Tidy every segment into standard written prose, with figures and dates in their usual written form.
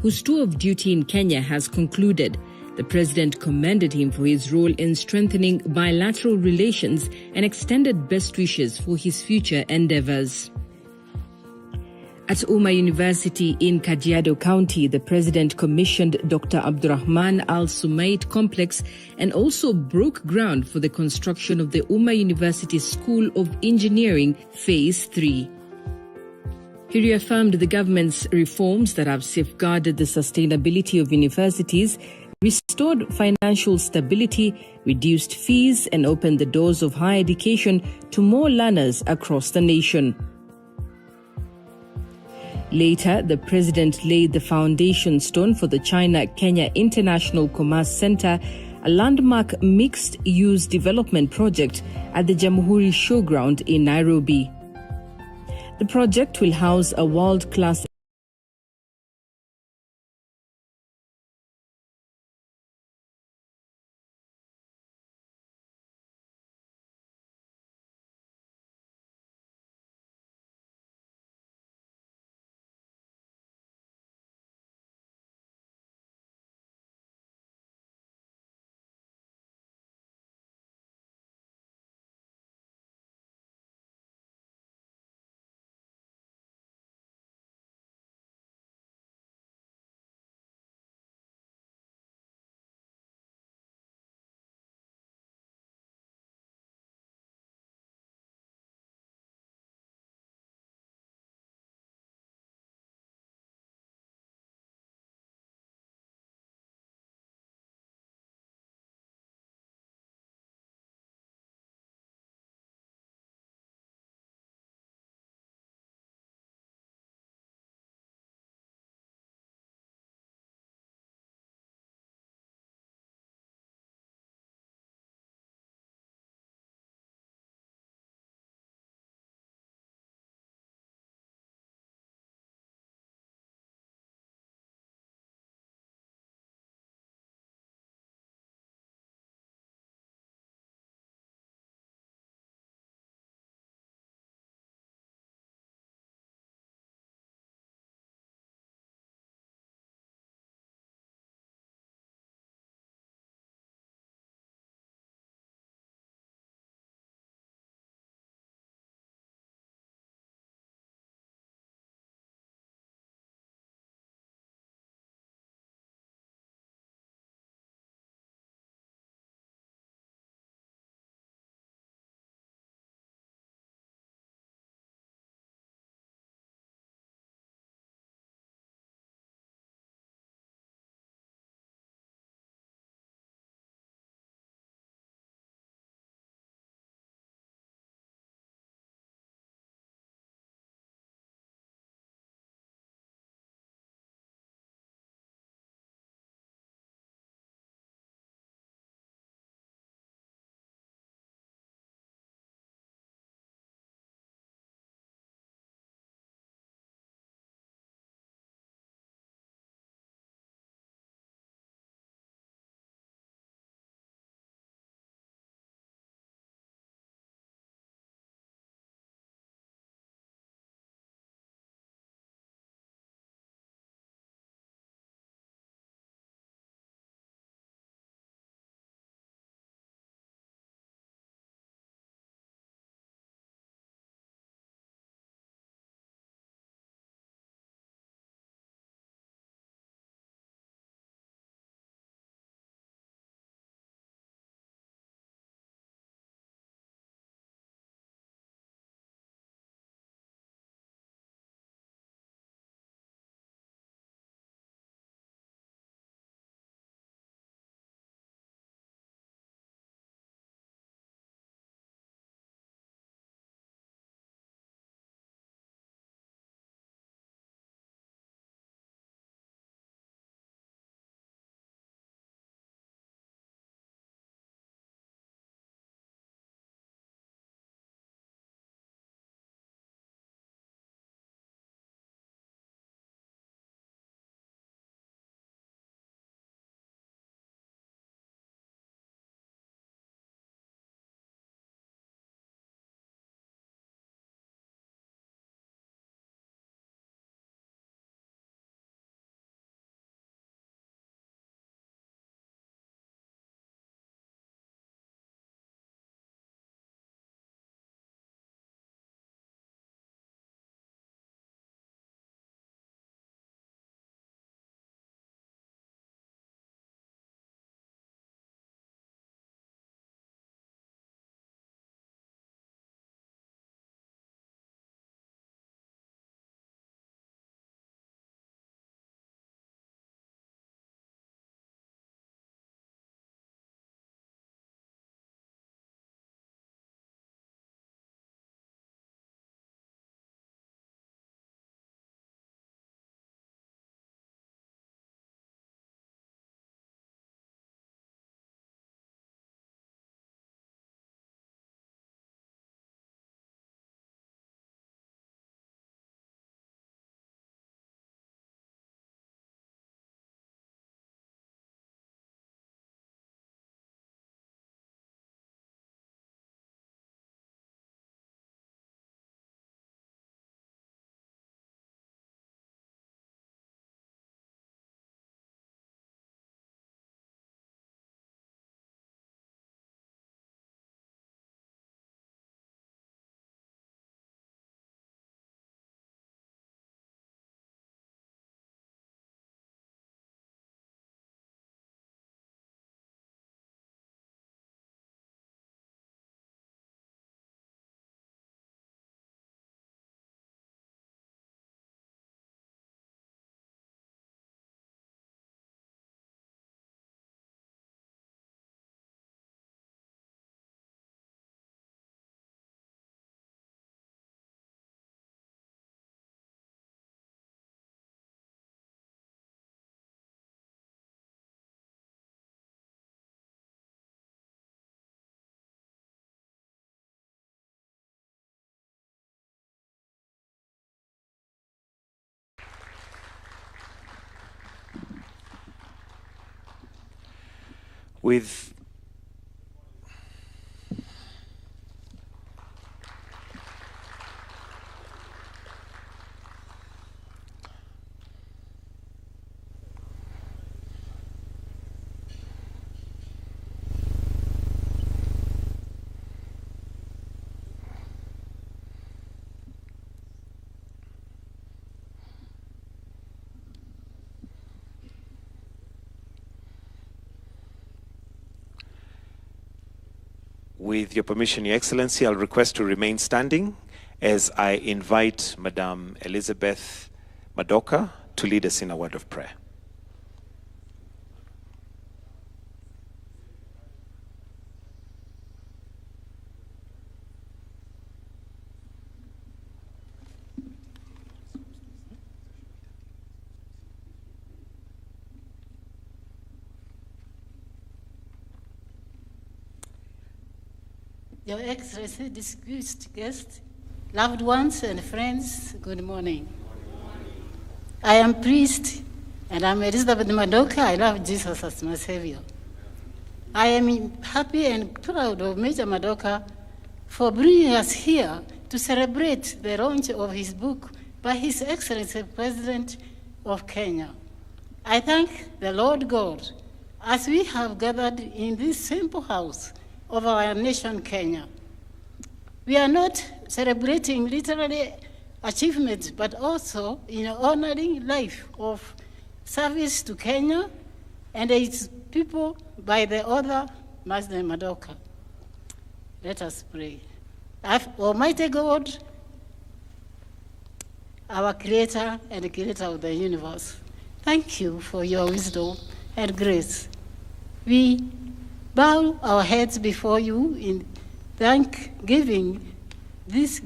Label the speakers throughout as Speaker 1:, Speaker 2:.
Speaker 1: whose tour of duty in Kenya has concluded. The president commended him for his role in strengthening bilateral relations and extended best wishes for his future endeavors. At Umma University in Kajiado County, the president commissioned Dr. Abdurrahman Al Sumait Complex and also broke ground for the construction of the Umma University School of Engineering Phase 3. He reaffirmed the government's reforms that have safeguarded the sustainability of universities, restored financial stability, reduced fees, and opened the doors of higher education to more learners across the nation. Later, the president laid the foundation stone for the China-Kenya International Commerce Center, a landmark mixed-use development project at the Jamhuri Showground in Nairobi. The project will house a world-class
Speaker 2: With your permission, Your Excellency, I'll request to remain standing as I invite Madame Elizabeth Madoka to lead us in a word of prayer.
Speaker 3: Your Excellency, distinguished guests, loved ones and friends, good morning. I am priest and I'm Elizabeth Madoka. I love Jesus as my Savior. I am happy and proud of Major Madoka for bringing us here to celebrate the launch of his book by His Excellency President of Kenya. I thank the Lord God as we have gathered in this simple house of our nation, Kenya. We are not celebrating literary achievements, but also in honoring life of service to Kenya and its people by the author, Marsden Madoka. Let us pray. Almighty God, our Creator and Creator of the universe, thank you for your wisdom and grace. We bow our heads before you in thanksgiving this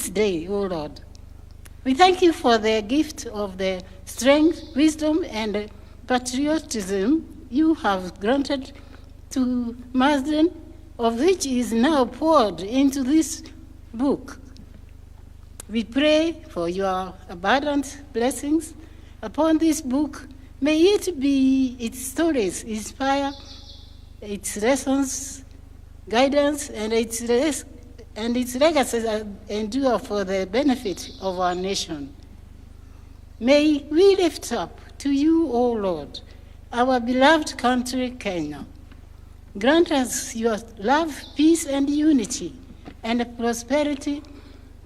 Speaker 3: day, O Lord. We thank you for the gift of the strength, wisdom, and patriotism you have granted to Marsden, of which is now poured into this book. We pray for your abundant blessings upon this book. May it be its stories inspire, its lessons, guidance, and its legacies endure for the benefit of our nation. May we lift up to you, O Lord, our beloved country, Kenya. Grant us your love, peace, and unity, and prosperity.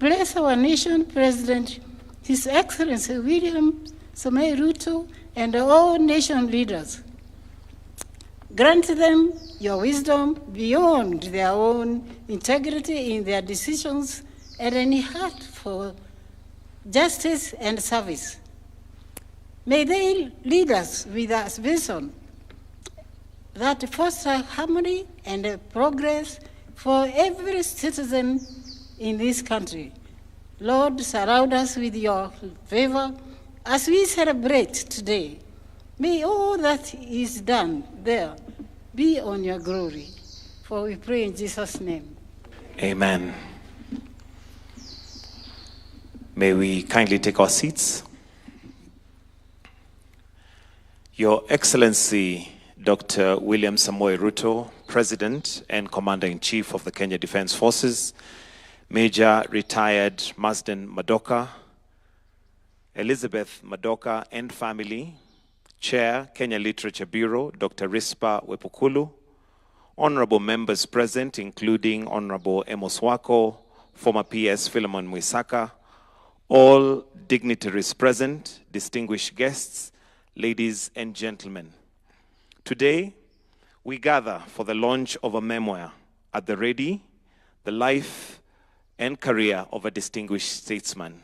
Speaker 3: Bless our nation, President, His Excellency William Samoei Ruto, and all nation leaders. Grant them your wisdom beyond their own integrity in their decisions and any heart for justice and service. May they lead us with a vision that foster harmony and progress for every citizen in this country. Lord, surround us with your favor as we celebrate today. May all that is done there be on your glory. For we pray in Jesus' name.
Speaker 2: Amen. May we kindly take our seats. Your Excellency, Dr. William Samoei Ruto, President and Commander-in-Chief of the Kenya Defense Forces, Major Retired Marsden Madoka, Elizabeth Madoka and family, Chair, Kenya Literature Bureau, Dr. Rispa Wepukulu, honorable members present, including Honorable Amos Wako, former PS Philemon Mwisaka, all dignitaries present, distinguished guests, ladies and gentlemen. Today, we gather for the launch of a memoir, At the Ready, the life and career of a distinguished statesman.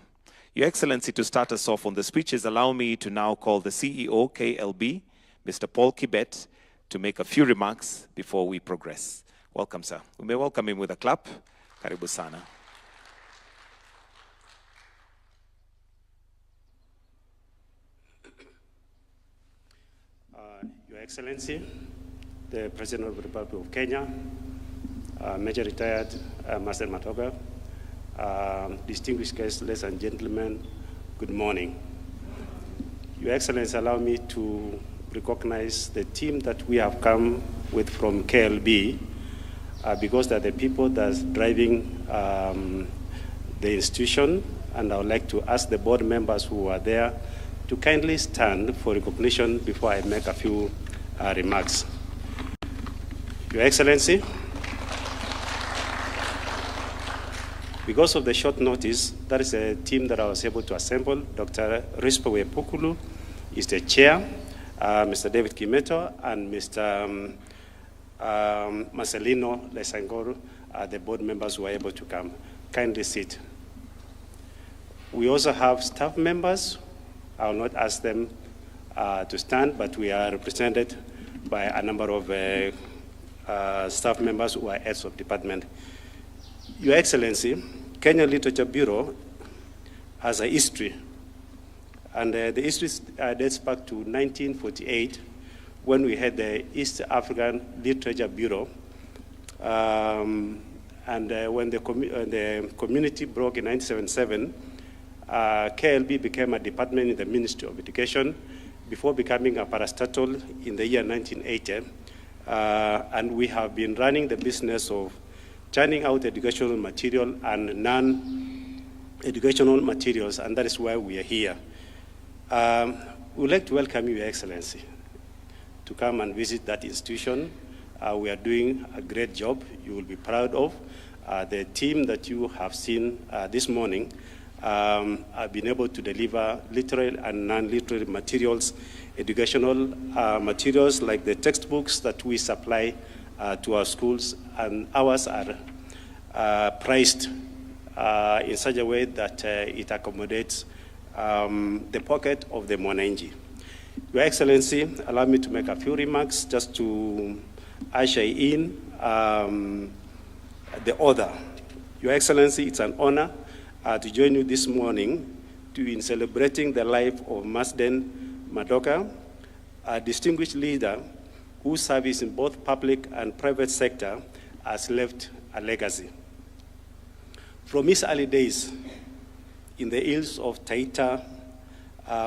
Speaker 2: Your Excellency, to start us off on the speeches, allow me to now call the CEO, KLB, Mr. Paul Kibet, to make a few remarks before we progress. Welcome, sir. We may welcome him with a clap. Karibu sana.
Speaker 4: Your Excellency, the President of the Republic of Kenya, Major Retired Marsden Madoka, distinguished guests, ladies and gentlemen, good morning. Your Excellency, allow me to recognize the team that we have come with from KLB because they're the people that's driving the institution, and I would like to ask the board members who are there to kindly stand for recognition before I make a few remarks. Your Excellency, because of the short notice, that is a team that I was able to assemble. Dr. Rispa Wepukulu is the chair, Mr. David Kimeto, and Mr. Marcelino Lesangoro are the board members who are able to come. Kindly sit. We also have staff members. I will not ask them to stand, but we are represented by a number of staff members who are heads of department. Your Excellency, Kenya Literature Bureau has a history, and the history dates back to 1948 when we had the East African Literature Bureau. And when the community broke in 1977, KLB became a department in the Ministry of Education before becoming a parastatal in the year 1980. And we have been running the business of churning out educational material and non-educational materials, and that is why we are here. We would like to welcome you, Your Excellency, to come and visit that institution. We are doing a great job. You will be proud of. The team that you have seen this morning have been able to deliver literary and non-literary materials, educational materials like the textbooks that we supply to our schools, and ours are priced in such a way that it accommodates the pocket of the mwananchi. Your Excellency, allow me to make a few remarks just to usher in the order. Your Excellency, it's an honor to join you this morning in celebrating the life of Marsden Madoka, a distinguished leader whose service in both public and private sector has left a legacy. From his early days in the hills of Taita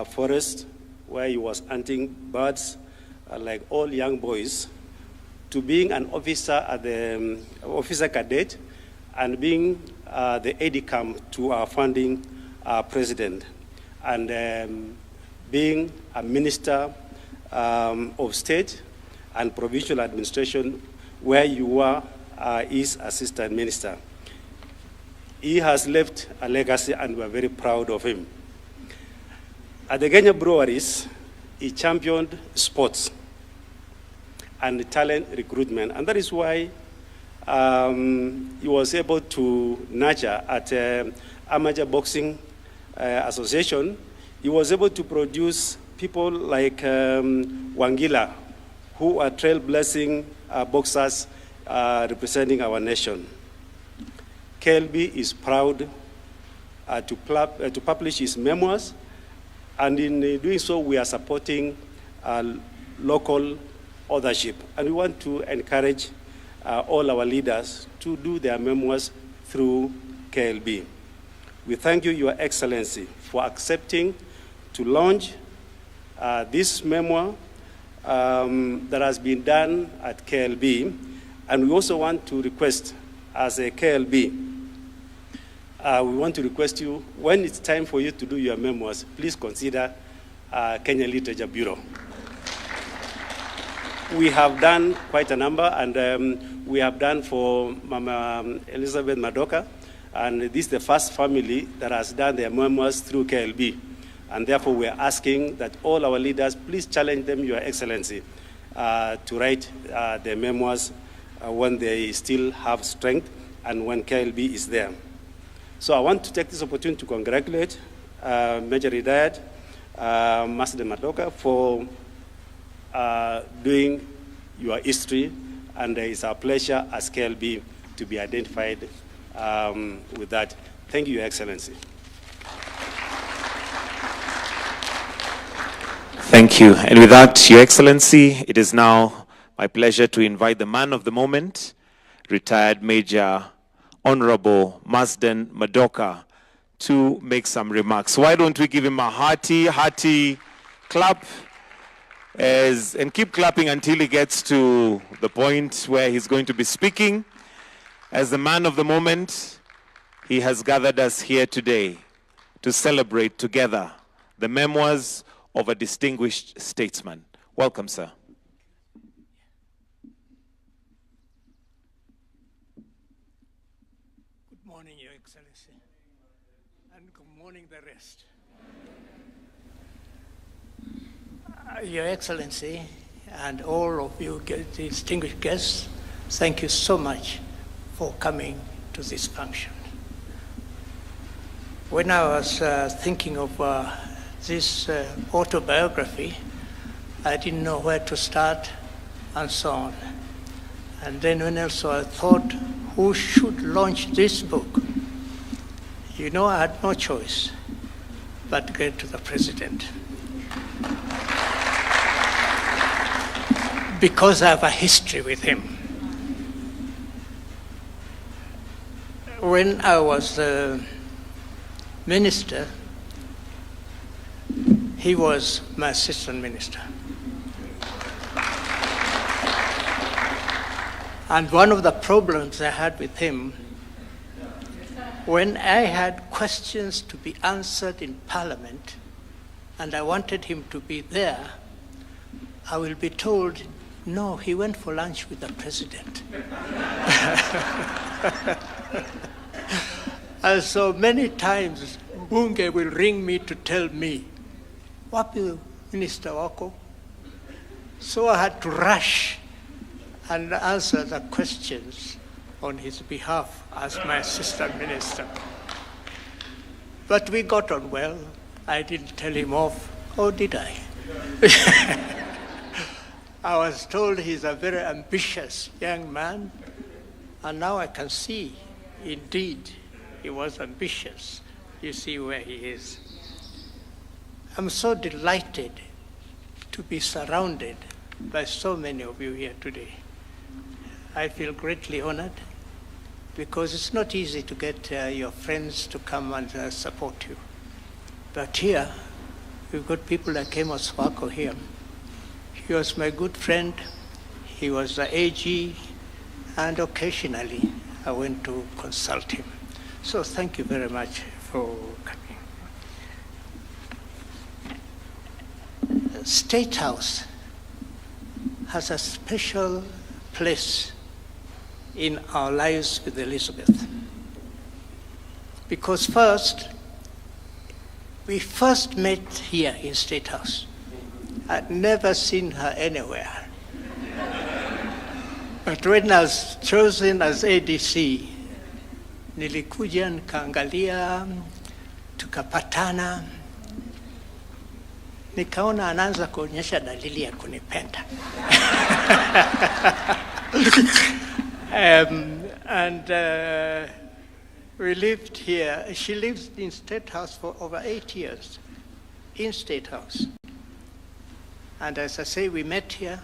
Speaker 4: Forest, where he was hunting birds like all young boys, to being an officer at the officer cadet and being the aide-de-camp to our founding president, and being a minister of state and provincial administration, where you were his assistant minister. He has left a legacy, and we're very proud of him. At the Kenya Breweries, he championed sports and talent recruitment, and that is why he was able to nurture at Amateur Boxing Association. He was able to produce people like Wangila, who are trailblazing boxers representing our nation. KLB is proud to publish his memoirs, and in doing so, we are supporting local authorship. And we want to encourage all our leaders to do their memoirs through KLB. We thank you, Your Excellency, for accepting to launch this memoir that has been done at KLB. And we also want to request, as a KLB, we want to request you, when it's time for you to do your memoirs, please consider Kenya Literature Bureau. We have done quite a number, and we have done for Mama Elizabeth Madoka, and this is the first family that has done their memoirs through KLB. And therefore, we are asking that all our leaders, please challenge them, Your Excellency, to write their memoirs when they still have strength and when KLB is there. So I want to take this opportunity to congratulate Major Retired Marsden Madoka for doing your history, and it's our pleasure as KLB to be identified with that. Thank you, Your Excellency.
Speaker 2: Thank you. And with that, Your Excellency, it is now my pleasure to invite the man of the moment, retired Major Honorable Marsden Madoka, to make some remarks. Why don't we give him a hearty clap? And keep clapping until he gets to the point where he's going to be speaking. As the man of the moment, he has gathered us here today to celebrate together the memoirs of a distinguished statesman. Welcome, sir.
Speaker 5: Good morning, Your Excellency, and good morning, the rest. Your Excellency, and all of you distinguished guests, thank you so much for coming to this function. When I was thinking of this autobiography, I didn't know where to start and so on. And then when also I thought, who should launch this book? You know, I had no choice but to get to the president. Because I have a history with him. When I was minister, he was my assistant minister. And one of the problems I had with him, when I had questions to be answered in Parliament, and I wanted him to be there, I will be told, no, he went for lunch with the president. And so many times, Bunge will ring me to tell me, wapi minister wako? So I had to rush and answer the questions on his behalf as my assistant minister. But we got on well. I didn't tell him off, or did I? I was told he's a very ambitious young man, and now I can see, indeed, he was ambitious. You see where he is. I'm so delighted to be surrounded by so many of you here today. I feel greatly honored because it's not easy to get your friends to come and support you. But here, we've got people like Amos Wako here. He was my good friend. He was the AG, and occasionally I went to consult him. So thank you very much for coming. State House has a special place in our lives with Elizabeth. Because first, we first met here in State House. I'd never seen her anywhere. But when I was chosen as ADC, nilikuja nikaangalia, tukapatana, nikaona anaanza kuonyesha dalili ya kunipenda. We lived here. She lived in State House for over 8 years, in State House. And as I say, we met here.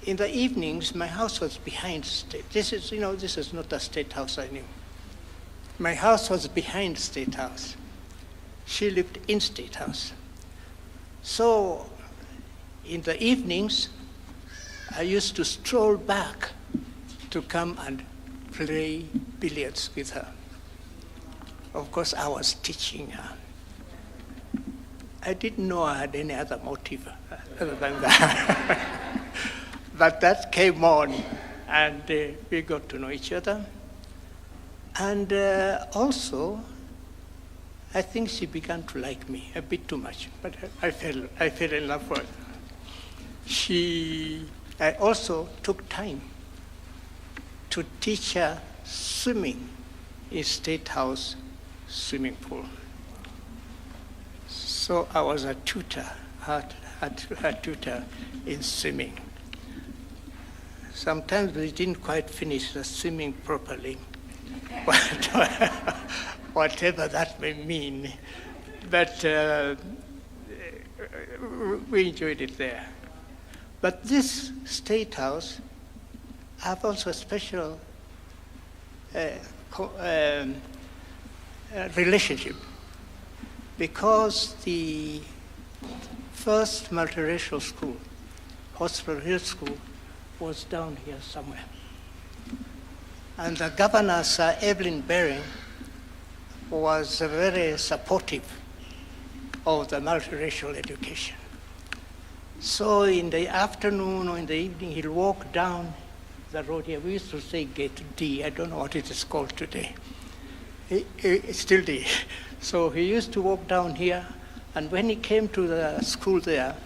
Speaker 5: In the evenings, my house was behind State. This is not a State House I knew. My house was behind State House. She lived in State House. So in the evenings, I used to stroll back to come and play billiards with her. Of course, I was teaching her. I didn't know I had any other motive other than that. But that came on, and we got to know each other. And also, I think she began to like me a bit too much, but I fell in love with her. I also took time to teach her swimming in State House swimming pool. So I was a tutor, her tutor in swimming. Sometimes we didn't quite finish the swimming properly, whatever that may mean. But we enjoyed it there. But this State House, I have also a special relationship, because first multiracial school, Hospital Hill School, was down here somewhere. And the governor, Sir Evelyn Baring, was very supportive of the multiracial education. So in the afternoon or in the evening, he'll walk down the road here. We used to say Gate D. I don't know what it is called today. It's still D. So he used to walk down here, and when he came to the school there,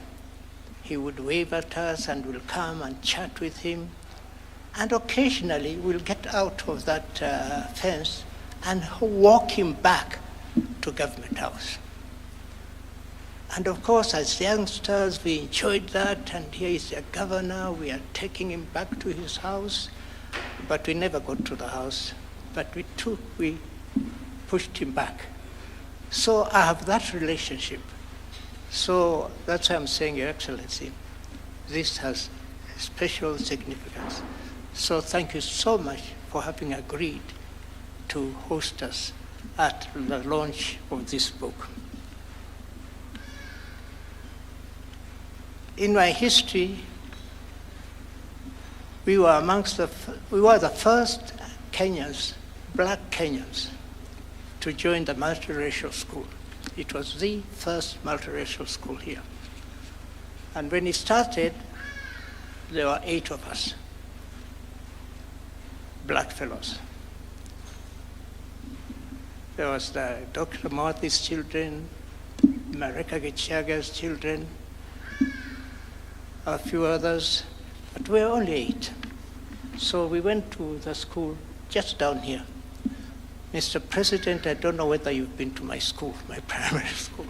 Speaker 5: he would wave at us and we'll come and chat with him. And occasionally we'll get out of that fence and walk him back to Government House. And of course, as youngsters, we enjoyed that, and here is the governor, we are taking him back to his house, but we never got to the house, but we pushed him back. So I have that relationship. So that's why I'm saying, Your Excellency, this has special significance. So thank you so much for having agreed to host us at the launch of this book. In my history, we were the first Kenyans, black Kenyans, to join the multiracial school. It was the first multiracial school here. And when it started, there were 8 of us, black fellows. There was Dr. Marthy's children, Mareka Gichaga's children, a few others, but we were only 8. So we went to the school just down here. Mr. President, I don't know whether you've been to my school, my primary school.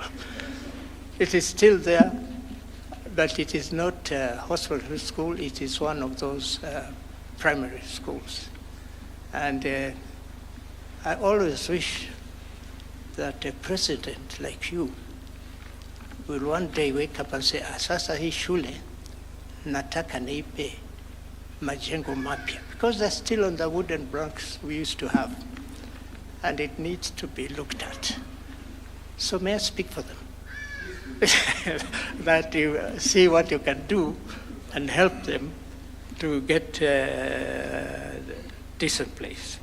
Speaker 5: It is still there, but it is not a hospital school. It is one of those primary schools. And I always wish that a president like you will one day wake up and say, sasa hii shule nataka niipe majengo mapya, because they're still on the wooden blocks we used to have, and it needs to be looked at. So may I speak for them? That you see what you can do and help them to get a decent place.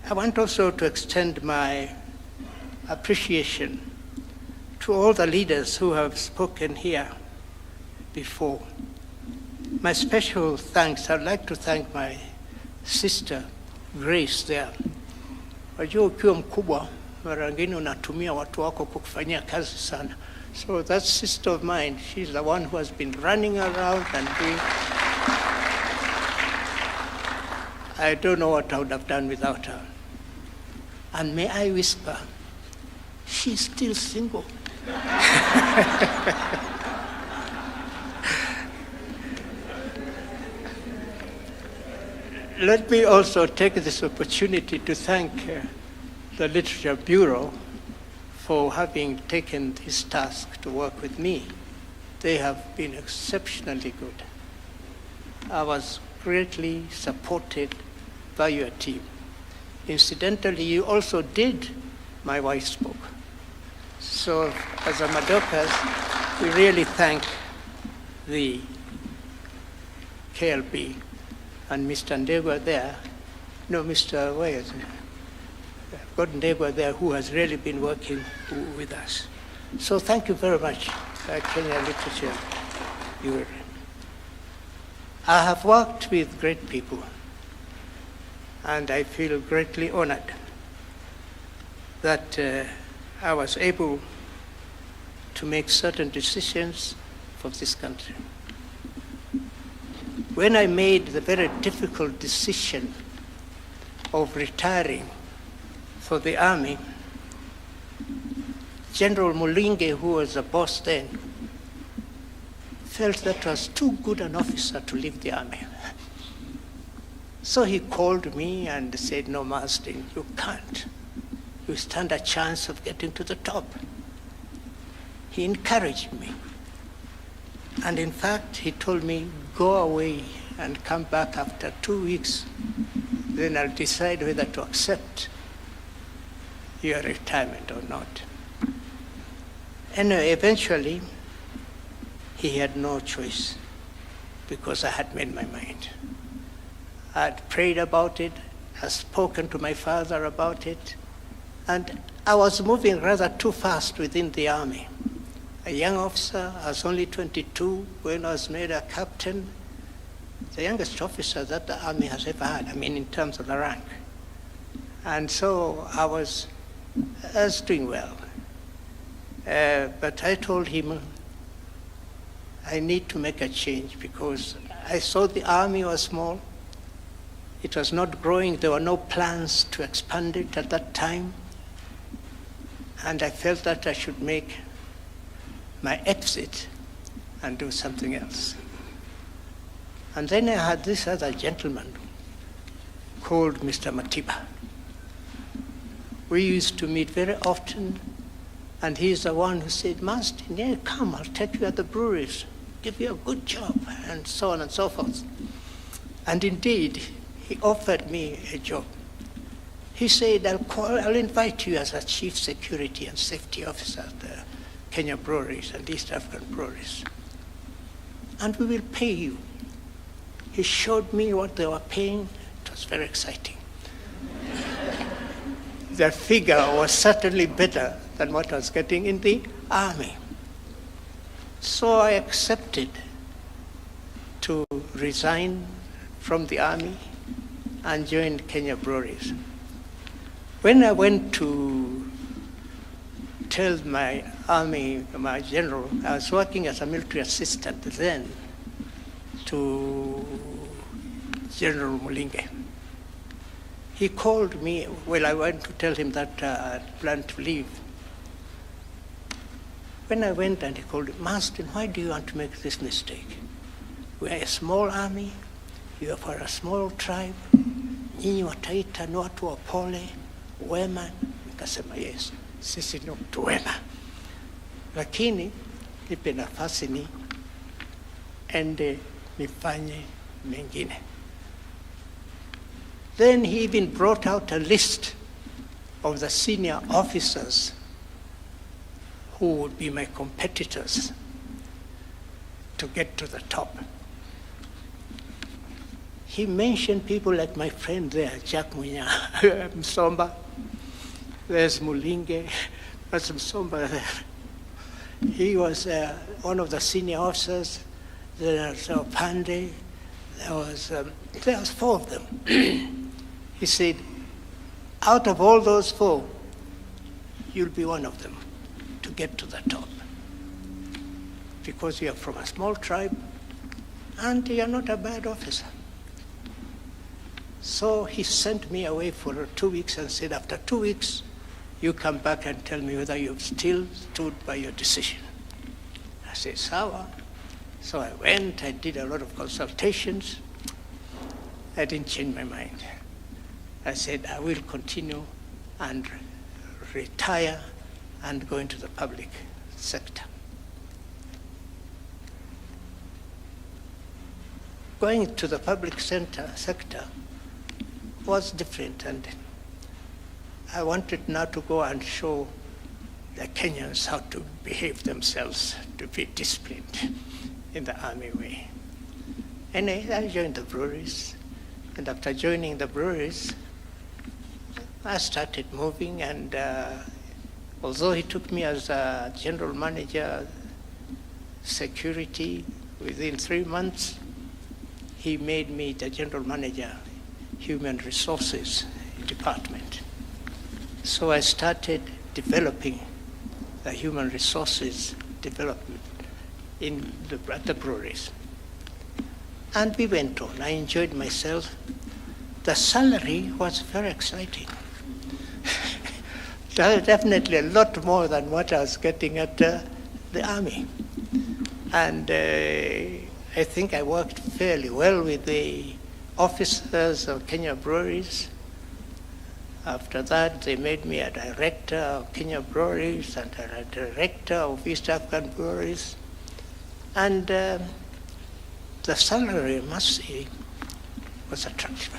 Speaker 5: I want also to extend my appreciation to all the leaders who have spoken here before. My special thanks, I'd like to thank my sister Grace there. Wajua ukiwa mkubwa, mara nyingine unatumia watu wako kukufanyia kazi sana. So that sister of mine, she's the one who has been running around and doing. I don't know what I would have done without her. And may I whisper, she's still single. Let me also take this opportunity to thank the Literature Bureau for having taken this task to work with me. They have been exceptionally good. I was greatly supported by your team. Incidentally, you also did my wife's book. So as a Madokas, we really thank the KLB and Mr. Ndegwa there. No, Mr. Where is it? Got Ndegwa there, who has really been working with us. So thank you very much, Kenya Literature Bureau. I have worked with great people, and I feel greatly honored that I was able to make certain decisions for this country. When I made the very difficult decision of retiring for the army, General Mulinge, who was the boss then, felt that was too good an officer to leave the army. So he called me and said, no, Marsden, you can't. You stand a chance of getting to the top. He encouraged me. And in fact, he told me, go away and come back after 2 weeks. Then I'll decide whether to accept your retirement or not. Anyway, eventually, he had no choice because I had made my mind. I had prayed about it, I spoken to my father about it, and I was moving rather too fast within the army. A young officer, I was only 22 when I was made a captain, the youngest officer that the army has ever had, I mean in terms of the rank. And so I was doing well. But I told him I need to make a change because I saw the army was small. It was not growing. There were no plans to expand it at that time. And I felt that I should make my exit and do something else. And then I had this other gentleman called Mr. Matiba. We used to meet very often, and he's the one who said, Marsden, yeah, come, I'll take you at the breweries, give you a good job, and so on and so forth. And indeed, he offered me a job. He said, I'll invite you as a chief security and safety officer at the Kenya breweries and East African breweries. And we will pay you. He showed me what they were paying. It was very exciting. The figure was certainly better than what I was getting in the army. So I accepted to resign from the army and joined Kenya breweries. When I went to tell my army, my general, I was working as a military assistant then to General Mulinge. He called me, well, I went to tell him that I planned to leave. When I went and he called me, Marsden, why do you want to make this mistake? We are a small army, you are for a small tribe, nyinyi wataita ni watu wapole, wema. Nikasema yes, sisi ni watu wema. Lakini nipe nafasi ni ende nifanye mengine. Then he even brought out a list of the senior officers who would be my competitors to get to the top. He mentioned people like my friend there, Jack Munya, Msomba. There's Mulinge, there's Msomba there. He was one of the senior officers. There's Pande. There was four of them. He said, out of all those four, you'll be one of them to get to the top. Because you are from a small tribe and you're not a bad officer. So he sent me away for 2 weeks and said, after 2 weeks, you come back and tell me whether you've still stood by your decision. I said, sawa. So I went, I did a lot of consultations. I didn't change my mind. I said, I will continue and retire and go into the public sector. Going to the public sector was different, and I wanted now to go and show the Kenyans how to behave themselves, to be disciplined in the army way. And I joined the breweries, and after joining the breweries, I started moving, and although he took me as a general manager, security, within 3 months, he made me the general manager, human resources department. So I started developing the human resources development at the breweries. And we went on. I enjoyed myself. The salary was very exciting. Definitely a lot more than what I was getting at the army. And I think I worked fairly well with the officers of Kenya breweries. After that, they made me a director of Kenya breweries and a director of East African breweries. And the salary, I must say, was attractive.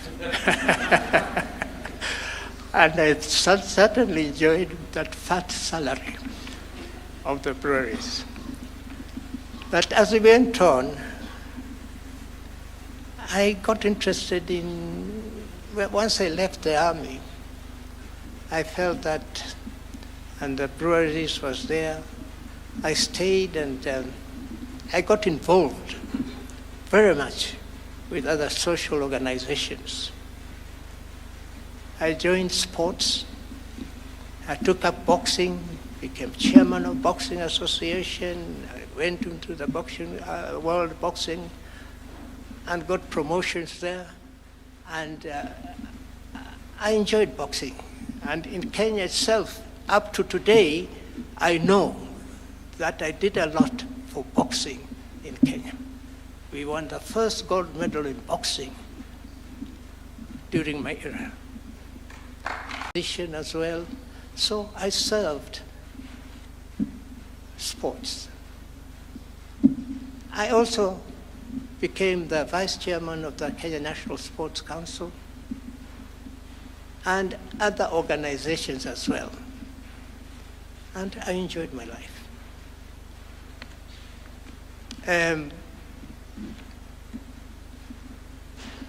Speaker 5: And I certainly enjoyed that fat salary of the breweries. But as we went on, I got interested in, once I left the army, I felt that, and the breweries was there, I stayed and I got involved very much with other social organizations. I joined sports. I took up boxing, became chairman of Boxing Association. I went into the boxing, world boxing and got promotions there. And I enjoyed boxing. And in Kenya itself, up to today, I know that I did a lot for boxing in Kenya. We won the first gold medal in boxing during my era. As well. So I served sports. I also became the vice chairman of the Kenya National Sports Council and other organizations as well. And I enjoyed my life.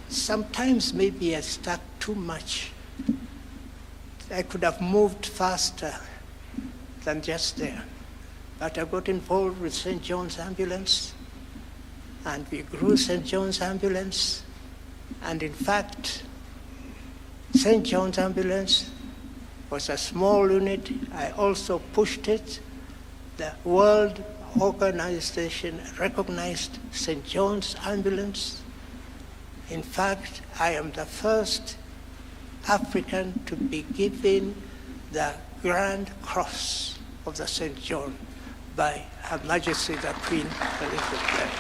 Speaker 5: Sometimes maybe I stuck too much. I could have moved faster than just there. But I got involved with St. John's Ambulance, and we grew St. John's Ambulance. And in fact, St. John's Ambulance was a small unit. I also pushed it. The World Organization recognized St. John's Ambulance. In fact, I am the first African to be given the Grand Cross of the St. John by Her Majesty the Queen Elizabeth.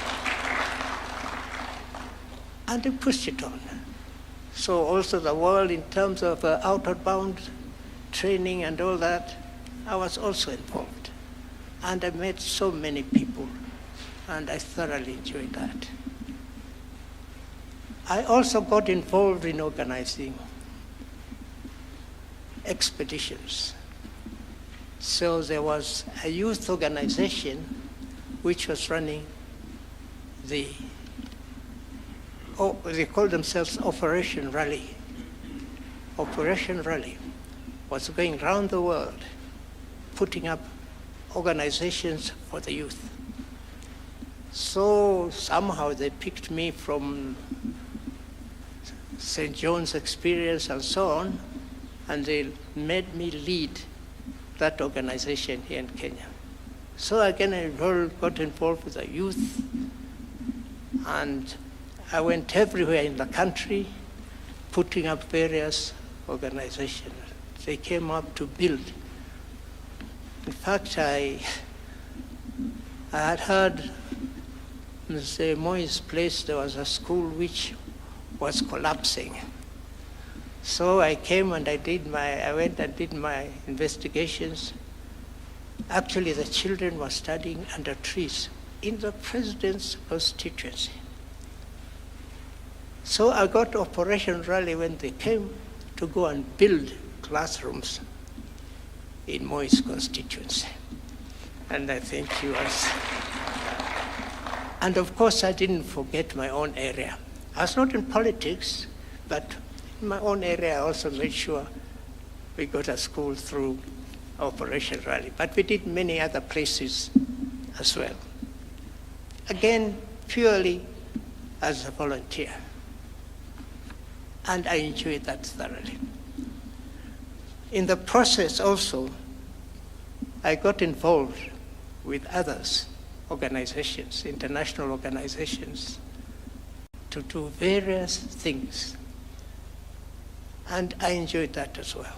Speaker 5: And they pushed it on. So also the world, in terms of outward bound training and all that, I was also involved. And I met so many people, and I thoroughly enjoyed that. I also got involved in organizing expeditions. So there was a youth organization which was running they called themselves Operation Rally. Operation Rally was going around the world putting up organizations for the youth. So somehow they picked me from St. John's experience and so on, and they made me lead that organization here in Kenya. So again, I got involved with the youth, and I went everywhere in the country, putting up various organizations. They came up to build. In fact, I had heard in Mr. Moi's place there was a school which was collapsing. So I came and I went and did my investigations. Actually, the children were studying under trees in the president's constituency. So I got Operation Rally when they came to go and build classrooms in Moi's constituency. And I think he was. And of course, I didn't forget my own area. I was not in politics, but in my own area, I also made sure we got a school through Operation Rally. But we did many other places as well. Again, purely as a volunteer. And I enjoyed that thoroughly. In the process also, I got involved with others, organizations, international organizations, to do various things. And I enjoyed that as well.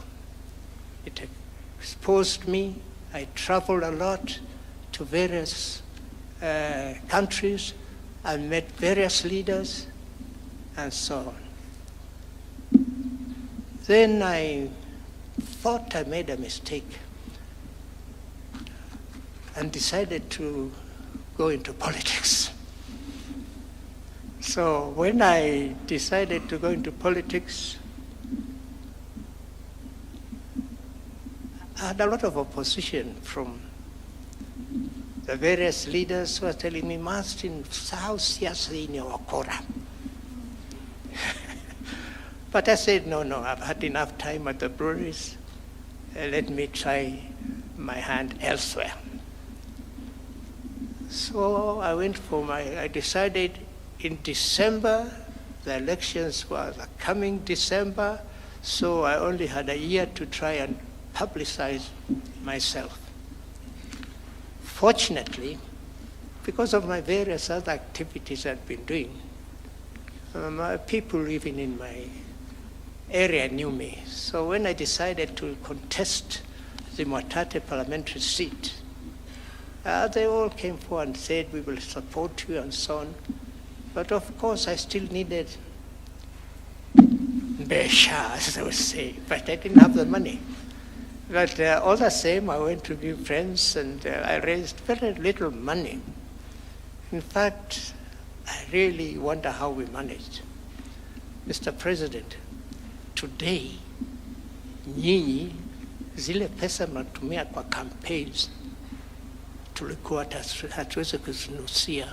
Speaker 5: It exposed me. I traveled a lot to various countries. I met various leaders and so on. Then I thought I made a mistake and decided to go into politics. So when I decided to go into politics, I had a lot of opposition from the various leaders who were telling me, Marsden, sahau siasa ini wakora. But I said, no, I've had enough time at the breweries. Let me try my hand elsewhere. So I decided in December, the elections were coming December, so I only had a year to try and publicize myself. Fortunately, because of my various other activities I'd been doing, people even in my area knew me. So when I decided to contest the Mwatate parliamentary seat, they all came forward and said, we will support you and so on. But of course, I still needed besha, as I would say, but I didn't have the money. But all the same, I went to be friends and I raised very little money. In fact, I really wonder how we managed. Mr. President, today, nyinyi, zile pesa mnatumia kwa campaigns, tulikuwa hatuwezi kuzinusia.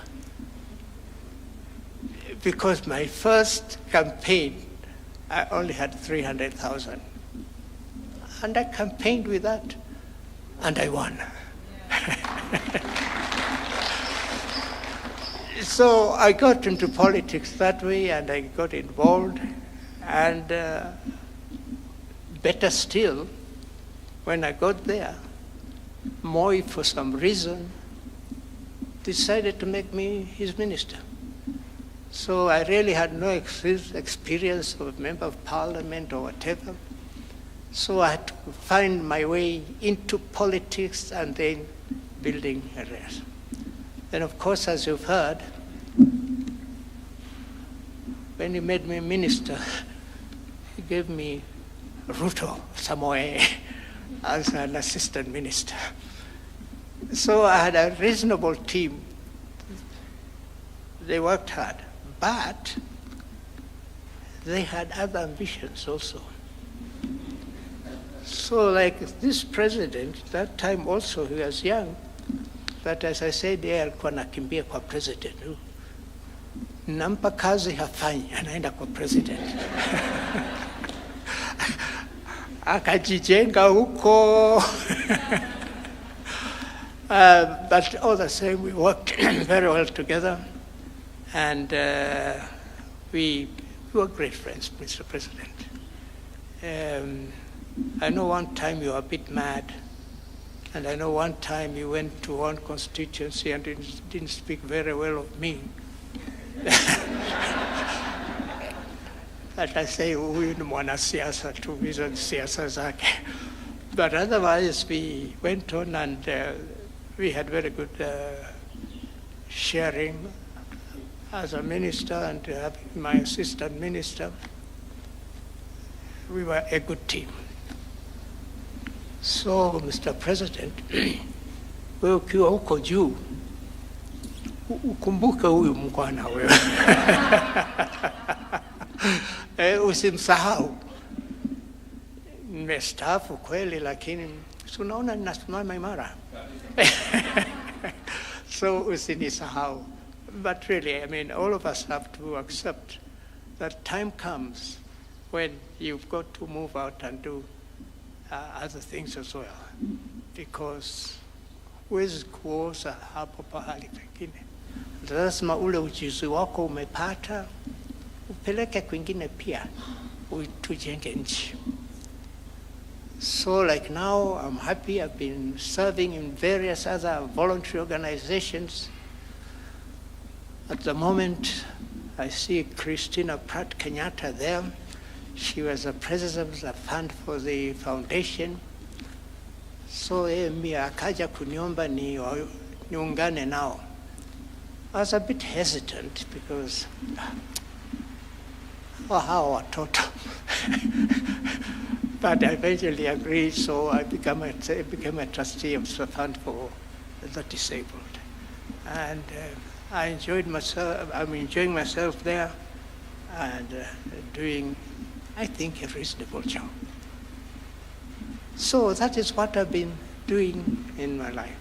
Speaker 5: Because my first campaign, I only had 300,000. And I campaigned with that, and I won. So I got into politics that way, and I got involved. And better still, when I got there, Moi, for some reason, decided to make me his minister. So I really had no experience of member of parliament or whatever. So I had to find my way into politics and then building areas. Then, of course, as you've heard, when he made me minister, he gave me Ruto Samoe as an assistant minister. So I had a reasonable team. They worked hard, but they had other ambitions also. So like this president, that time also he was young, but as I said, yeye alikuwa anakimbia kwa president. Nampa kazi hafanyi, anaenda kwa president. Akajijenga huko. But all the same, we worked very well together, and we were great friends, Mr. President. I know one time you were a bit mad, and I know one time you went to one constituency and didn't speak very well of me. That I say, huyu ni mwanasiasa tu, hizo ni siasa zake. But otherwise, we went on and we had very good sharing as a minister and having my assistant minister. We were a good team. So, Mr. President, wewe ukiwa huko juu, ukumbuke huyu mkwana wewe. Usimsahau. Nimestaafu kweli, lakini unaona ninasimama imara. So usinisahau. But really, I mean, all of us have to accept that time comes when you've got to move out and do other things as well, because huwezi kuoza hapo pahali pengine. Lazima ule ujuzi wako umepata upeleke kwingine pia, tujenge nchi. So like now, I'm happy. I've been serving in various other voluntary organizations. At the moment, I see Christina Pratt Kenyatta there. She was the president of the fund for the foundation. So mi akaja kuniomba niungane nao. I was a bit hesitant because hawa watoto. But I eventually agreed, so I became a trustee of the fund for the disabled. And I enjoyed myself. I'm enjoying myself there and doing, I think, a reasonable job. So that is what I've been doing in my life.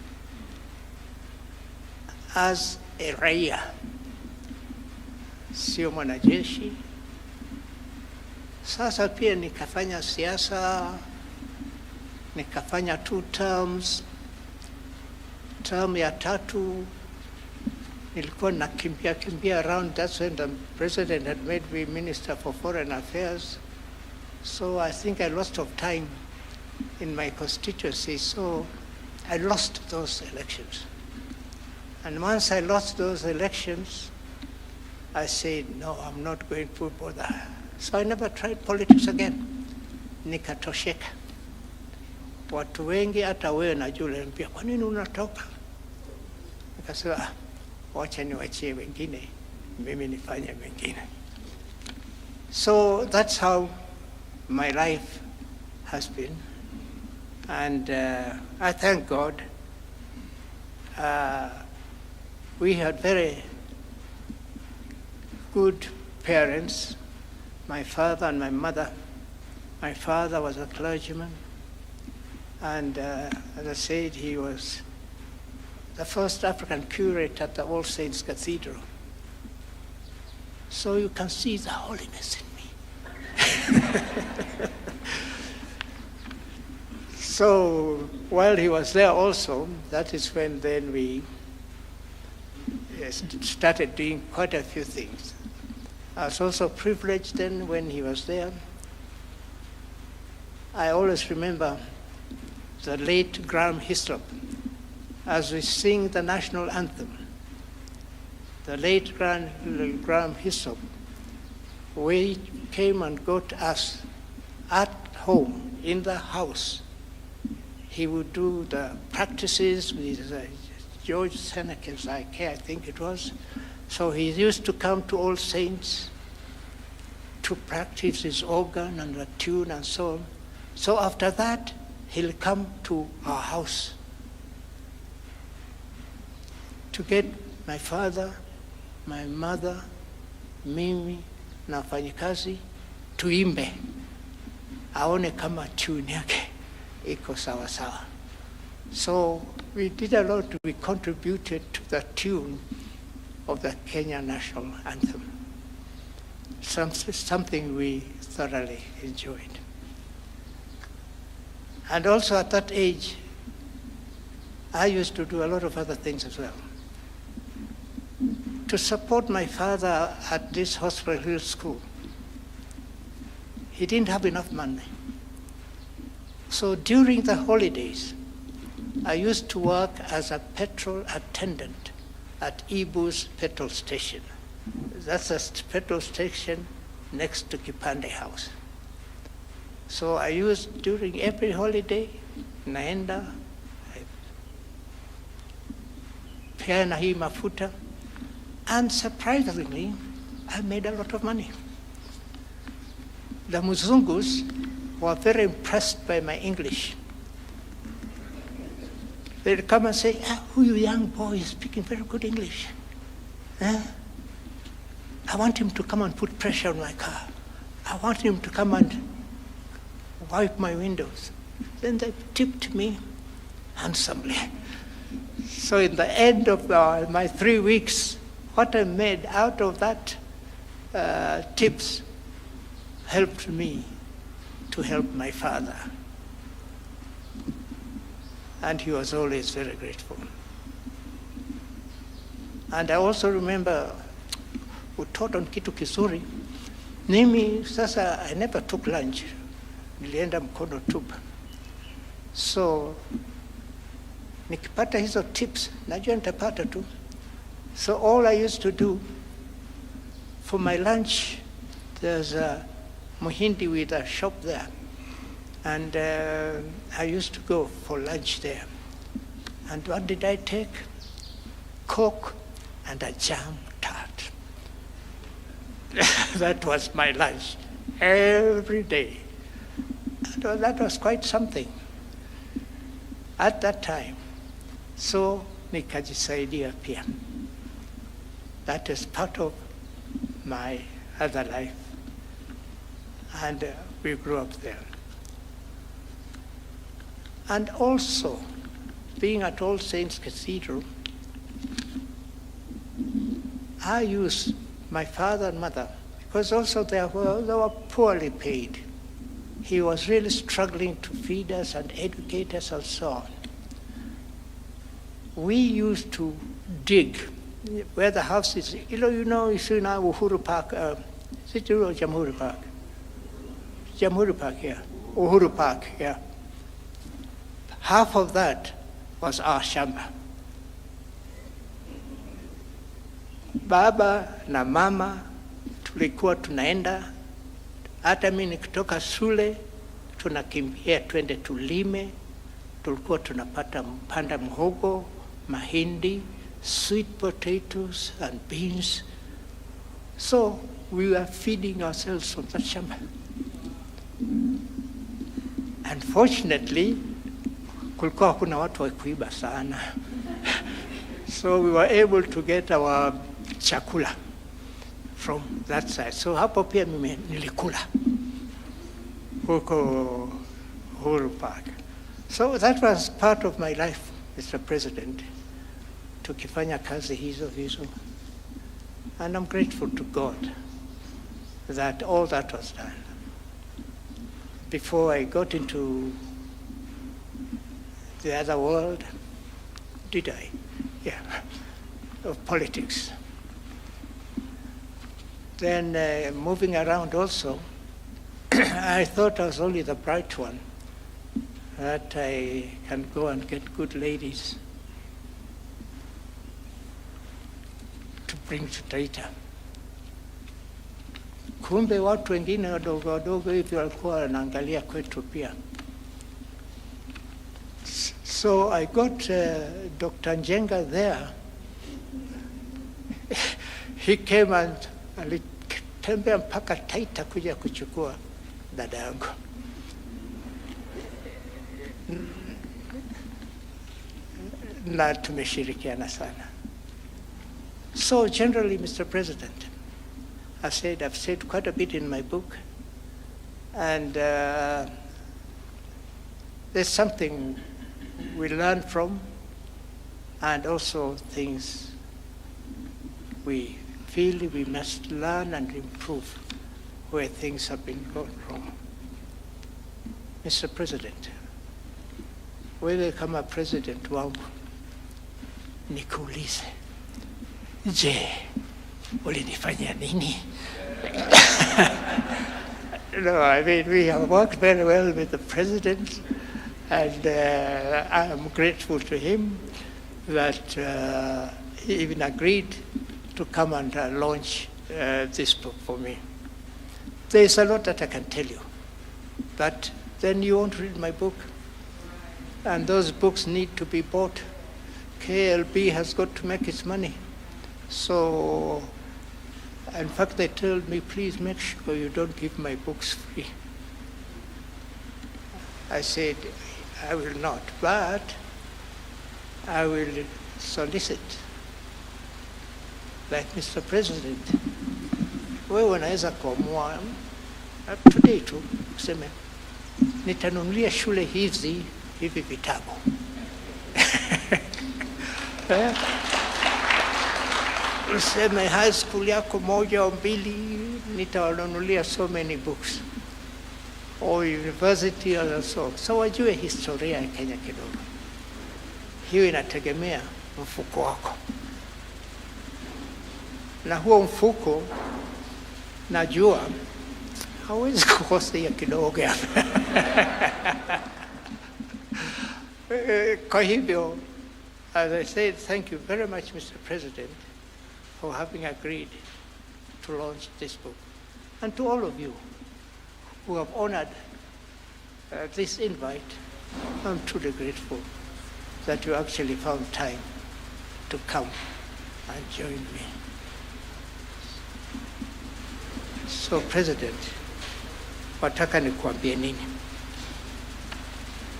Speaker 5: As a raia, sio mwanajeshi. Sasa pia nikafanya siasa, nikafanya 2 terms. Term ya 3 nilikuwa nakimbia around. That's when the president had made me Minister for Foreign Affairs. So I think I lost of time in my constituency, so I lost those elections. And once I lost those elections, I said, no, I'm not going to bother. So I never tried politics again. Nikatosheka. Watu wengi hata wewe najua niambia, kwa nini unatoka? Nikasema, wacha niwachie wengine, mimi nifanye mengine. So that's how my life has been. And I thank God. We had very good parents, my father and my mother. My father was a clergyman, and as I said, he was the first African curate at the All Saints Cathedral. So you can see the holiness in me. So while he was there also, that is when then we started doing quite a few things. I was also privileged then when he was there. I always remember the late Graham Hislop as we sing the national anthem. The late Graham Hislop, we came and got us at home, in the house. He would do the practices with George Senekes, I think it was. So he used to come to All Saints to practice his organ and the tune and so on. So after that, he'll come to our house to get my father, my mother, mimi na wafanyikazi tuimbe, aone kama tune yake iko sawa sawa. So we did a lot. We contributed to the tune of the Kenya national anthem. Something we thoroughly enjoyed. And also at that age, I used to do a lot of other things as well. To support my father at this Hospital Hill School, he didn't have enough money. So during the holidays, I used to work as a petrol attendant at Ibu's petrol station. That's a petrol station next to Kipande House. So I used, during every holiday, naenda, peana hii mafuta, and surprisingly, I made a lot of money. The Muzungus were very impressed by my English. They'd come and say, who you young boy is speaking very good English. I want him to come and put pressure on my car. I want him to come and wipe my windows. Then they tipped me handsomely. So in the end of my 3 weeks, what I made out of that tips helped me to help my father. And he was always very grateful. And I also remember utoto ni kitu kizuri. Mimi sasa, I never took lunch. Nilienda mkono tupa. So nikipata hizo tips, najua nitapata tu. So all I used to do for my lunch, there's a Muhindi with a shop there. And I used to go for lunch there. And what did I take? Coke and a jam tart. That was my lunch every day. And that was quite something at that time. So nikajisaidia pia. That is part of my other life. And we grew up there. And also, being at All Saints Cathedral, I used my father and mother, because also they were poorly paid. He was really struggling to feed us and educate us and so on. We used to dig where the house is. You see now Uhuru Park, is it Jamhuri Park? Jamhuri Park, yeah. Uhuru Park, yeah. Half of that was our shamba. Baba na mama tulikuwa tunaenda, hata mimi nikitoka shule tunakimbia twende tulime. Tulikuwa panda mhogo, mahindi, sweet potatoes and beans. So we were feeding ourselves from that shamba. Unfortunately, kulikuwa kuna watu wa kuiba sana. So we were able to get our chakula from that side. So hapo pia mimi nilikula huko Uhuru Park. So that was part of my life, Mr. President, tukifanya kazi hizo. And I'm grateful to God that all that was done. Before I got into the other world, did I? Yeah, of politics. Then moving around also, I thought I was only the bright one, that I can go and get good ladies to bring to Taita. Kumbe watu wengine wadogo hivi walikuwa wanaangalia kwetu pia. So I got Dr. Njenga there. He came and alitembea mpaka Taita kuja kuchukua dada yangu. Na tumeshirikiana sana. So generally, Mr. President, I've said quite a bit in my book, and there's something we learn from, and also things we feel we must learn and improve where things have been gone wrong. Mr. President, wewe kama president wangu, nikuulize, je, ulinifanyia nini? No, I mean, we have worked very well with the president, and I am grateful to him that he even agreed to come and launch this book for me. There's a lot that I can tell you, but then you won't read my book, and those books need to be bought. KLB has got to make its money. So, in fact, they told me, please make sure you don't give my books free. I said, I will not, but I will solicit. Like Mr. President, wewe unaweza kuamua today tu useme nitanunulia shule hivi vitabu. Useme high school yako moja au mbili nitawanunulia so many books, or university or so. So wajue historia ya Kenya kidogo. Hiyo inategemea mfuko wako. Na huo mfuko najua hawezi kukosea kidogo. Kwa hivyo, as I said, thank you very much, Mr. President, for having agreed to launch this book. And to all of you who have honored this invite, I'm truly grateful that you actually found time to come and join me. So, President, wataka nikuambie nini?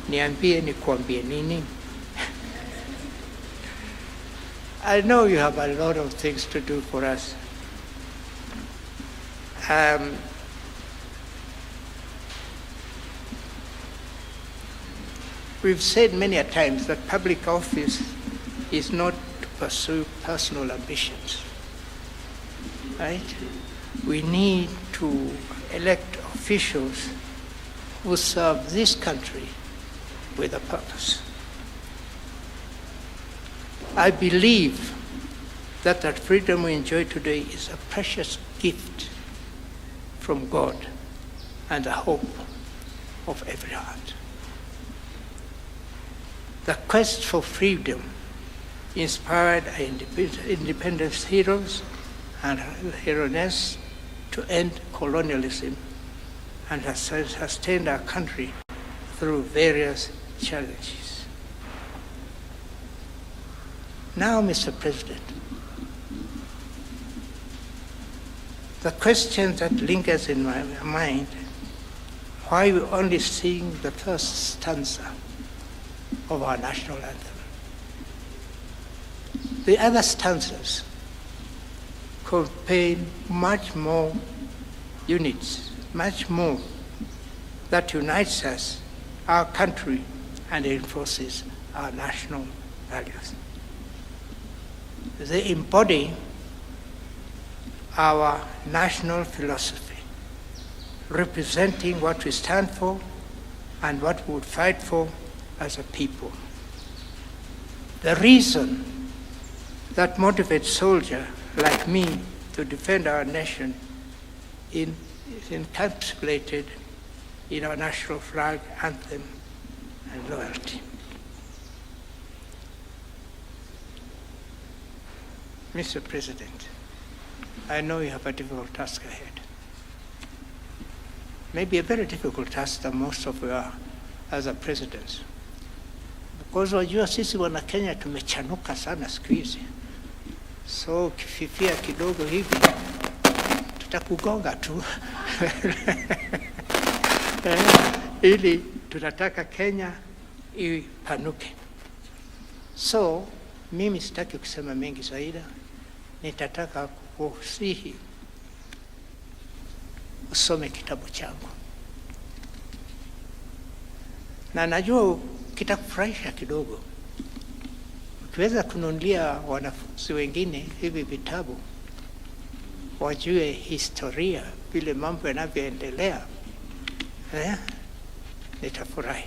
Speaker 5: Niambie nikuambie nini? I know you have a lot of things to do for us. We've said many a times that public office is not to pursue personal ambitions, right? We need to elect officials who serve this country with a purpose. I believe that freedom we enjoy today is a precious gift from God and the hope of every heart. The quest for freedom inspired our independence heroes and heroines to end colonialism and has sustained our country through various challenges. Now, Mr. President, the question that lingers in my mind, why we only sing the first stanza of our national anthem? The other stanzas contain much more units, much more that unites us, our country, and enforces our national values. They embody our national philosophy, representing what we stand for and what we would fight for as a people. The reason that motivates soldiers like me to defend our nation is encapsulated in our national flag, anthem, and loyalty. Mr. President, I know you have a difficult task ahead. Maybe a very difficult task than most of you as a president. Because wajua sisi wana Kenya tumechanuka sana siku hizi. So ukififia kidogo hivi tutakugonga tu. Ili tunataka Kenya ipanuke. So mimi sitaki kusema mengi zaidi. Nitataka kukusihi usome kitabu changu, na najua kitakufurahisha kidogo. Ukiweza kununulia wanafunzi wengine hivi vitabu, wajue historia, vile mambo yanavyoendelea, nitafurahi.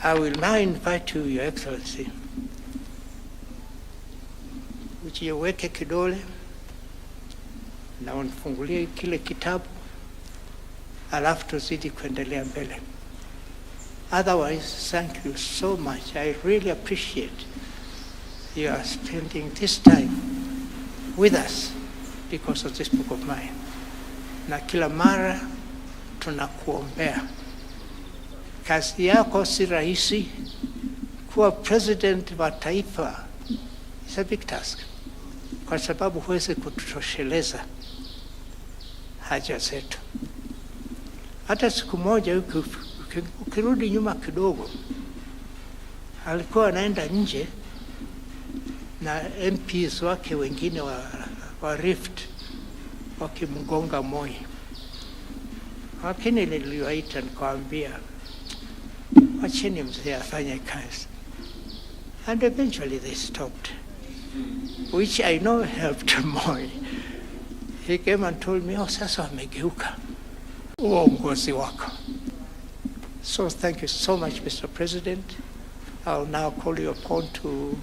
Speaker 5: I will now invite you, Your Excellency, ujiweke kidole na unifungulie kile kitabu, alafu tuzidi kuendelea mbele. Otherwise, thank you so much. I really appreciate you are spending this time with us because of this book of mine. Na kila mara tunakuombea. Kazi yako si rahisi. Kuwa president wa taifa is a big task, kwa sababu huwezi kutosheleza haja zetu. Hata siku moja ukirudi nyuma kidogo, alikuwa anaenda nje na MPs wake wengine wa Rift wakimgonga Moi. Lakini niliwaita nikawaambia, wacheni mzee afanye kazi. And eventually they stopped, which I know helped Moi. He came and told me, sasa wamegeuka uongozi wako. So thank you so much, Mr. President. I'll now call you upon to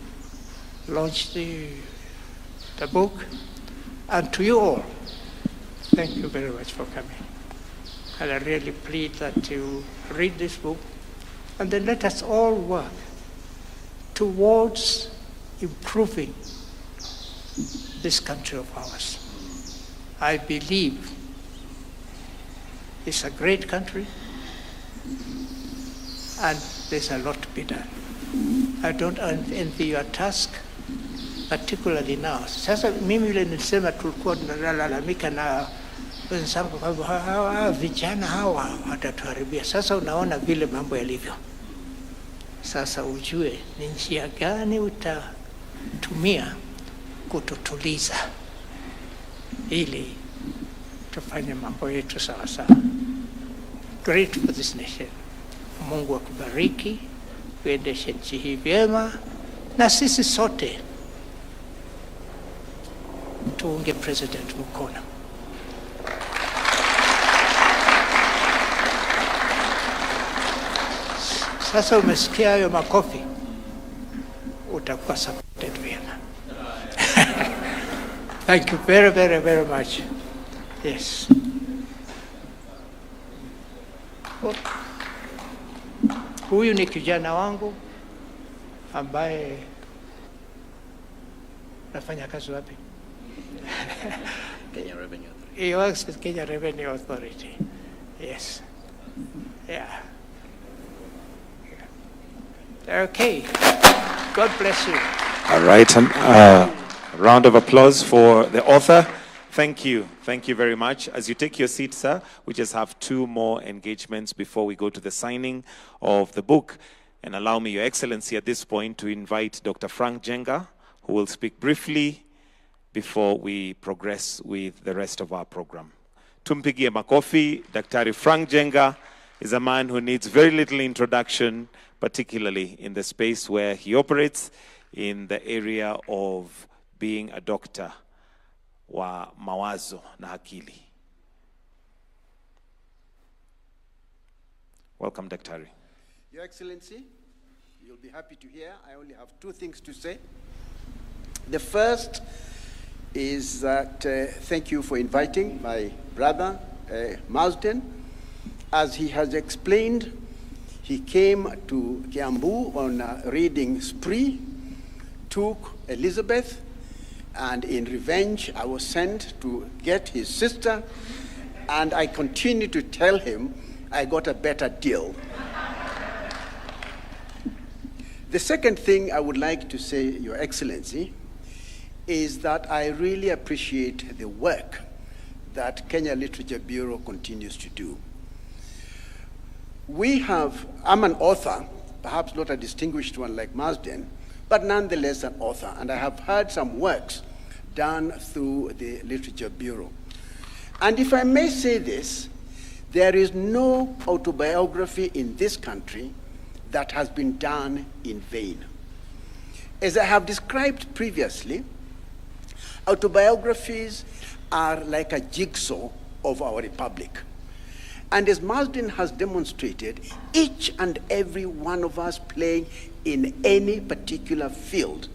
Speaker 5: launch the book. And to you all, thank you very much for coming. And I really plead that you read this book, and then let us all work towards improving this country of ours. I believe it's a great country, and there's a lot to be done. I don't envy your task, particularly now. Sasa mimi vile nilisema tulikuwa tunalalamika na wenzangu kwamba hawa vijana hawa watatuharibia. Sasa unaona vile mambo yalivyo. Sasa ujue ni njia gani utatumia kututuliza ili tufanye mambo yetu sawa sawa. great for this nation. Mungu akubariki, uendeshe nchi hii vyema, na sisi sote tuunge President mkono. Sasa umesikia hayo makofi, utakuwa supported vyema. Thank you very, very, very much. Yes. Huyu ni kijana wangu ambaye nafanya kazi wapi?
Speaker 6: Kenya Revenue Authority.
Speaker 5: He works with Kenya Revenue Authority. Yes. Yeah. Okay. God bless you.
Speaker 2: All right, and round of applause for the author. Thank you. Thank you very much. As you take your seat, sir, we just have 2 more engagements before we go to the signing of the book. And allow me, Your Excellency, at this point to invite Dr. Frank Jenga, who will speak briefly before we progress with the rest of our program. Tumpigie makofi. Daktari Frank Jenga is a man who needs very little introduction, particularly in the space where he operates, in the area of being a doctor wa mawazo na akili. Welcome, Daktari.
Speaker 7: Your Excellency, you'll be happy to hear I only have 2 things to say. The first is that thank you for inviting my brother, Marsden. As he has explained, he came to Kiambu on a reading spree, took Elizabeth, and in revenge, I was sent to get his sister, and I continue to tell him I got a better deal. The second thing I would like to say, Your Excellency, is that I really appreciate the work that Kenya Literature Bureau continues to do. I'm an author, perhaps not a distinguished one like Marsden, but nonetheless an author, and I have heard some works done through the Literature Bureau. And if I may say this, there is no autobiography in this country that has been done in vain. As I have described previously, autobiographies are like a jigsaw of our republic. And as Marsden has demonstrated, each and every one of us playing in any particular field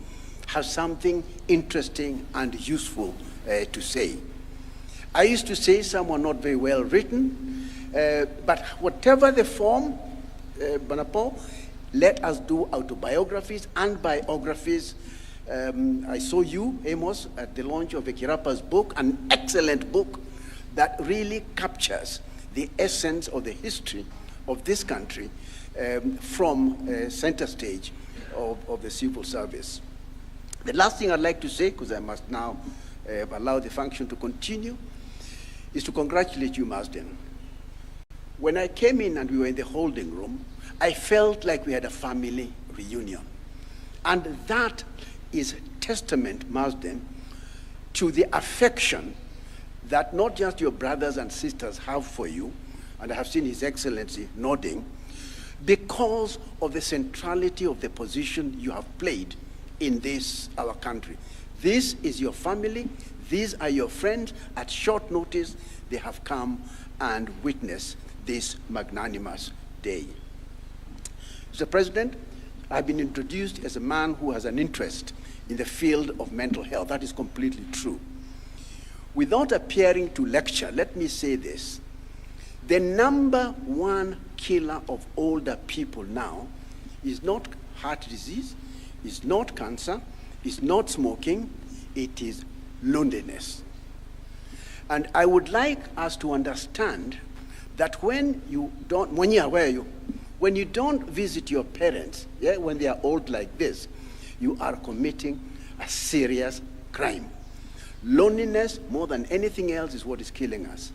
Speaker 7: has something interesting and useful to say. I used to say some were not very well written, but whatever the form, Bonapo, let us do autobiographies and biographies. I saw you, Amos, at the launch of Ekirapa's book, an excellent book that really captures the essence of the history of this country from center stage of the civil service. The last thing I'd like to say, because I must now allow the function to continue, is to congratulate you, Marsden. When I came in and we were in the holding room, I felt like we had a family reunion. And that is testament, Marsden, to the affection that not just your brothers and sisters have for you, and I have seen His Excellency nodding, because of the centrality of the position you have played in this, our country. This is your family, these are your friends. At short notice, they have come and witnessed this magnanimous day. Mr. President, I've been introduced as a man who has an interest in the field of mental health. That is completely true. Without appearing to lecture, let me say this. The number 1 killer of older people now is not heart disease, is not cancer, is not smoking, it is loneliness. And I would like us to understand that when you don't visit your parents, when they are old like this, you are committing a serious crime. Loneliness, more than anything else, is what is killing us.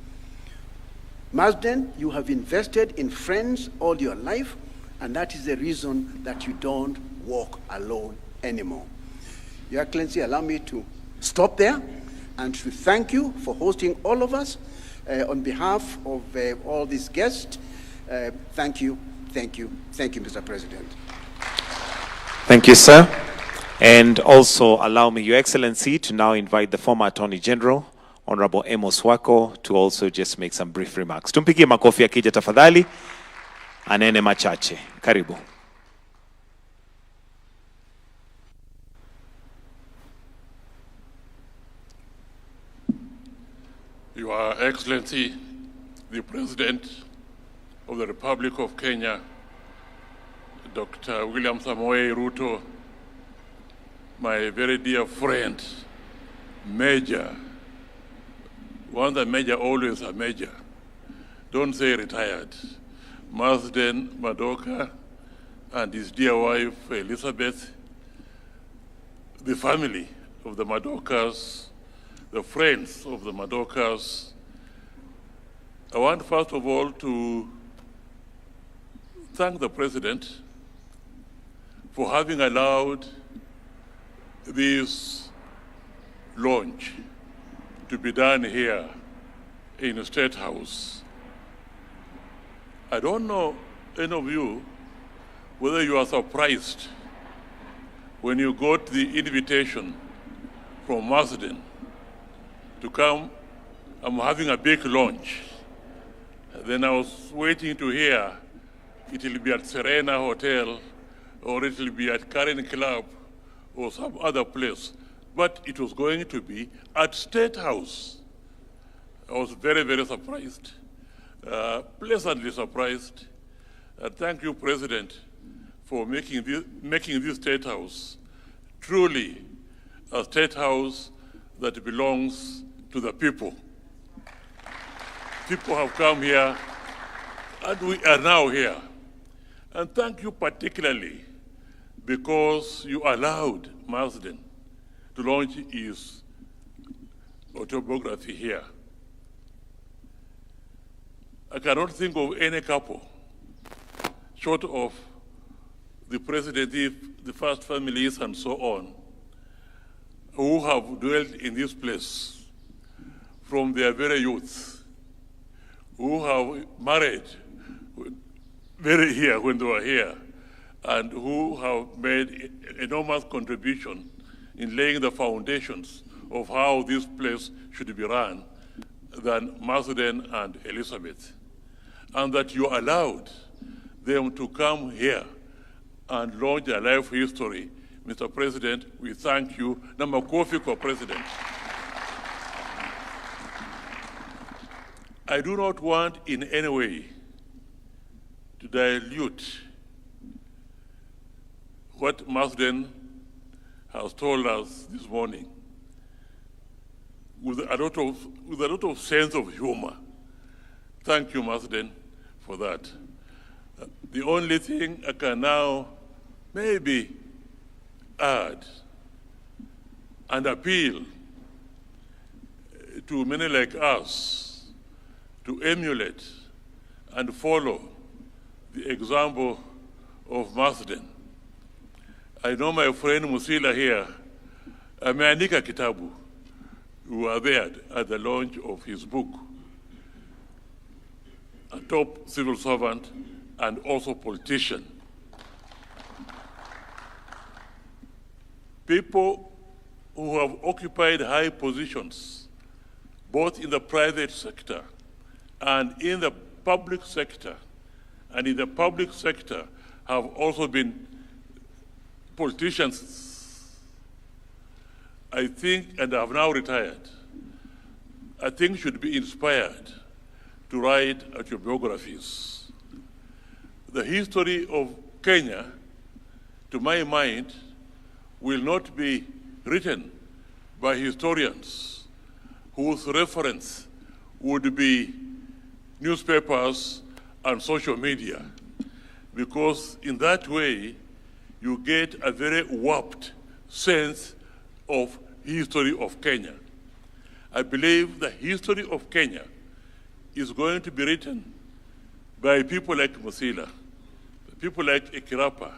Speaker 7: Marsden, you have invested in friends all your life, and that is the reason that you don't walk alone anymore. Your Excellency, allow me to stop there and to thank you for hosting all of us on behalf of all these guests. Thank you, thank you, thank you, Mr. President.
Speaker 2: Thank you, sir. And also allow me, Your Excellency, to now invite the former Attorney General, Honorable Amos Wako, to also just make some brief remarks. Tumpigie makofi akija tafadhali, anene machache. Karibu.
Speaker 6: Your Excellency, the President of the Republic of Kenya, Dr. William Samoei Ruto, my very dear friend, Major, once a major, always a major. Don't say retired. Marsden Madoka and his dear wife, Elizabeth, the family of the Madokas, the friends of the Madokas. I want first of all to thank the President for having allowed this launch to be done here in the State House. I don't know, any of you, whether you are surprised when you got the invitation from Marsden to come. I'm having a big launch. Then I was waiting to hear it will be at Serena Hotel or it will be at Karen Club or some other place. But it was going to be at State House. I was very, very surprised, pleasantly surprised. Thank you, President, for making this State House truly a State House that belongs to the people. People have come here, and we are now here. And thank you particularly because you allowed Marsden to launch his autobiography here. I cannot think of any couple, short of the President, the first families and so on, who have dwelt in this place from their very youth, who have married very here when they were here, and who have made enormous contribution in laying the foundations of how this place should be run than Marsden and Elizabeth. And that you allowed them to come here and launch their life history. Mr. President, we thank you. Namakofi kwa President. I do not want in any way to dilute what Marsden has told us this morning with a lot of sense of humor. Thank you, Marsden, for that. The only thing I can now maybe add and appeal to many like us to emulate and follow the example of Marsden. I know my friend Musila here, ameandika kitabu. We were there at the launch of his book, a top civil servant and also politician. People who have occupied high positions, both in the private sector and in the public sector, and in the public sector have also been politicians, I think, and have now retired, I think should be inspired to write autobiographies. The history of Kenya, to my mind, will not be written by historians whose reference would be newspapers and social media, because in that way you get a very warped sense of history of Kenya. I believe the history of Kenya is going to be written by people like Musila, people like Ikirapa,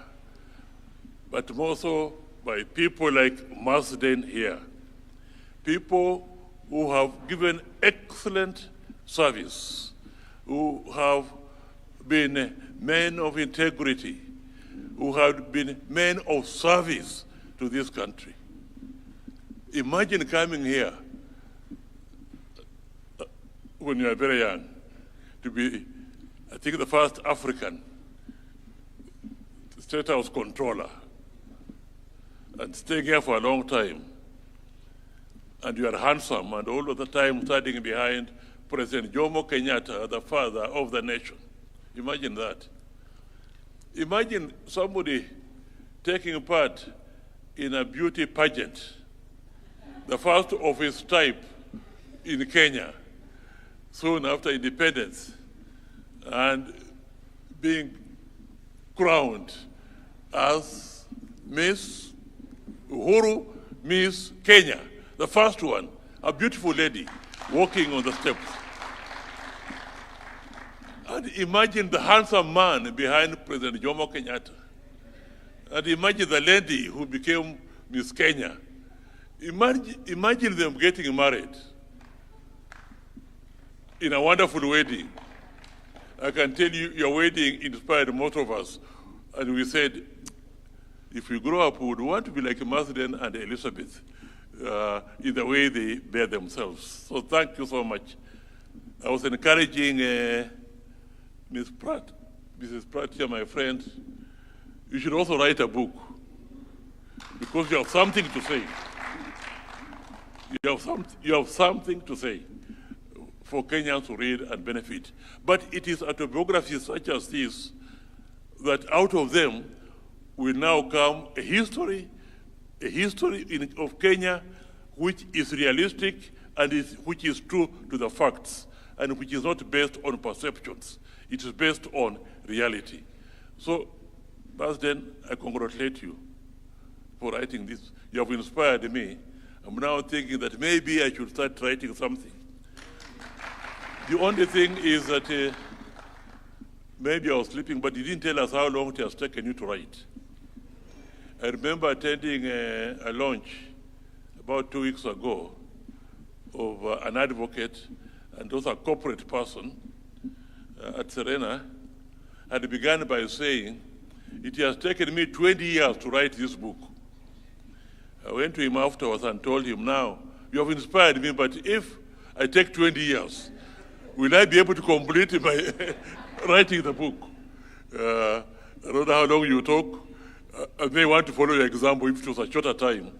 Speaker 6: but more so by people like Marsden here, people who have given excellent service, who have been men of integrity, who have been men of service to this country. Imagine coming here when you are very young, to be, I think, the first African State House controller, and staying here for a long time. And you are handsome, and all of the time standing behind President Jomo Kenyatta, the father of the nation. Imagine that. Imagine somebody taking part in a beauty pageant, the first of its type in Kenya, soon after independence, and being crowned as Miss Uhuru, Miss Kenya, the first one, a beautiful lady walking on the steps. And imagine the handsome man behind President Jomo Kenyatta. And imagine the lady who became Miss Kenya. Imagine them getting married in a wonderful wedding. I can tell you, your wedding inspired most of us. And we said, if we grow up, we would want to be like Marsden and Elizabeth in the way they bear themselves. So thank you so much. I was encouraging Mrs. Pratt here, my friend, you should also write a book, because you have something to say. You have something to say for Kenyans to read and benefit. But it is autobiographies such as this that out of them will now come a history of Kenya which is realistic and which is true to the facts, and which is not based on perceptions. It is based on reality. So, Marsden, I congratulate you for writing this. You have inspired me. I'm now thinking that maybe I should start writing something. The only thing is that maybe I was sleeping, but you didn't tell us how long it has taken you to write. I remember attending a launch about 2 weeks ago of an advocate and also a corporate person at Serena, and began by saying, it has taken me 20 years to write this book. I went to him afterwards and told him, now, you have inspired me, but if I take 20 years, will I be able to complete my writing the book? I don't know how long you talk. I may want to follow your example if it was a shorter time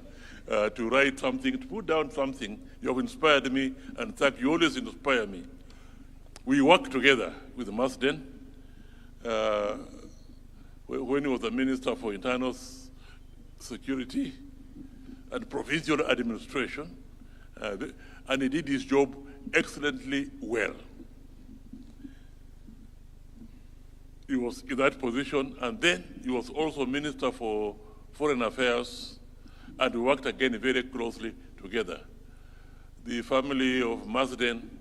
Speaker 6: to write something, to put down something. You have inspired me, and thank you. Always inspire me. We worked together with Marsden when he was the Minister for Internal Security and Provincial Administration, and he did his job excellently well. He was in that position, and then he was also Minister for Foreign Affairs, and we worked again very closely together. The family of Marsden